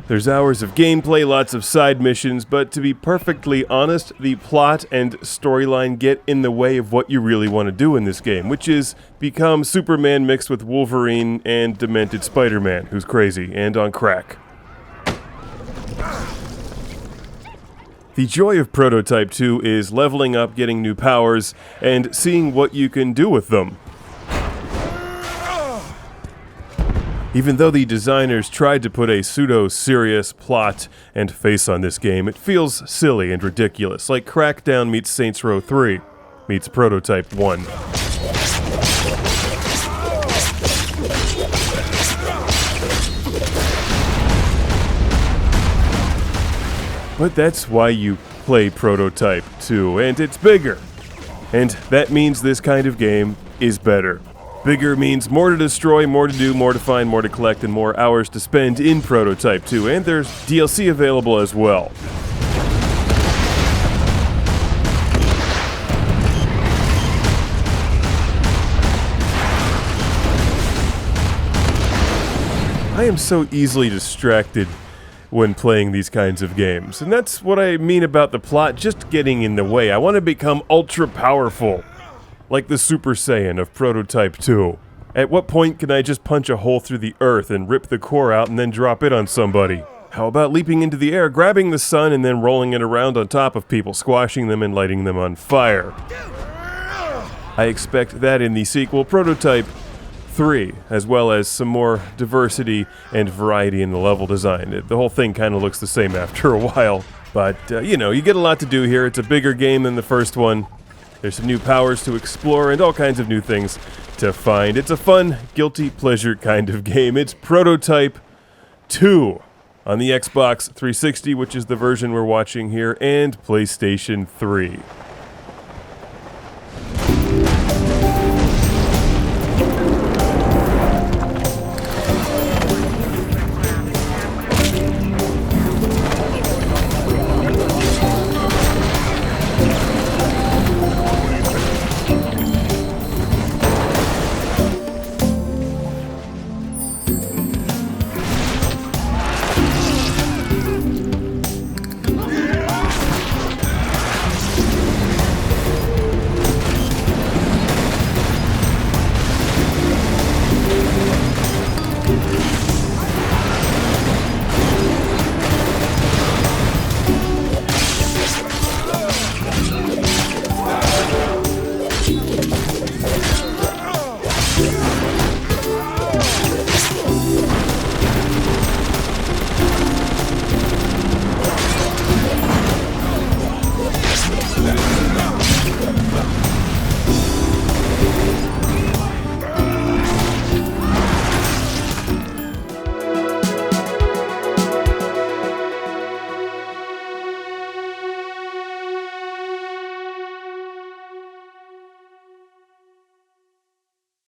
There's hours of gameplay, lots of side missions, but to be perfectly honest, the plot and storyline get in the way of what you really want to do in this game, which is become Superman mixed with Wolverine and demented Spider-Man, who's crazy and on crack. The joy of Prototype 2 is leveling up, getting new powers, and seeing what you can do with them. Even though the designers tried to put a pseudo-serious plot and face on this game, it feels silly and ridiculous, like Crackdown meets Saints Row 3 meets Prototype 1. But that's why you play Prototype 2, and it's bigger. And that means this kind of game is better. Bigger means more to destroy, more to do, more to find, more to collect, and more hours to spend in Prototype 2, and there's DLC available as well. I am so easily distracted when playing these kinds of games, and that's what I mean about the plot just getting in the way. I want to become ultra powerful. Like the Super Saiyan of Prototype 2. At what point can I just punch a hole through the earth and rip the core out and then drop it on somebody? How about leaping into the air, grabbing the sun, and then rolling it around on top of people, squashing them and lighting them on fire? I expect that in the sequel, Prototype 3, as well as some more diversity and variety in the level design. The whole thing kind of looks the same after a while, but you know, you get a lot to do here. It's a bigger game than the first one. There's some new powers to explore and all kinds of new things to find. It's a fun, guilty pleasure kind of game. It's Prototype 2 on the Xbox 360, which is the version we're watching here, and PlayStation 3.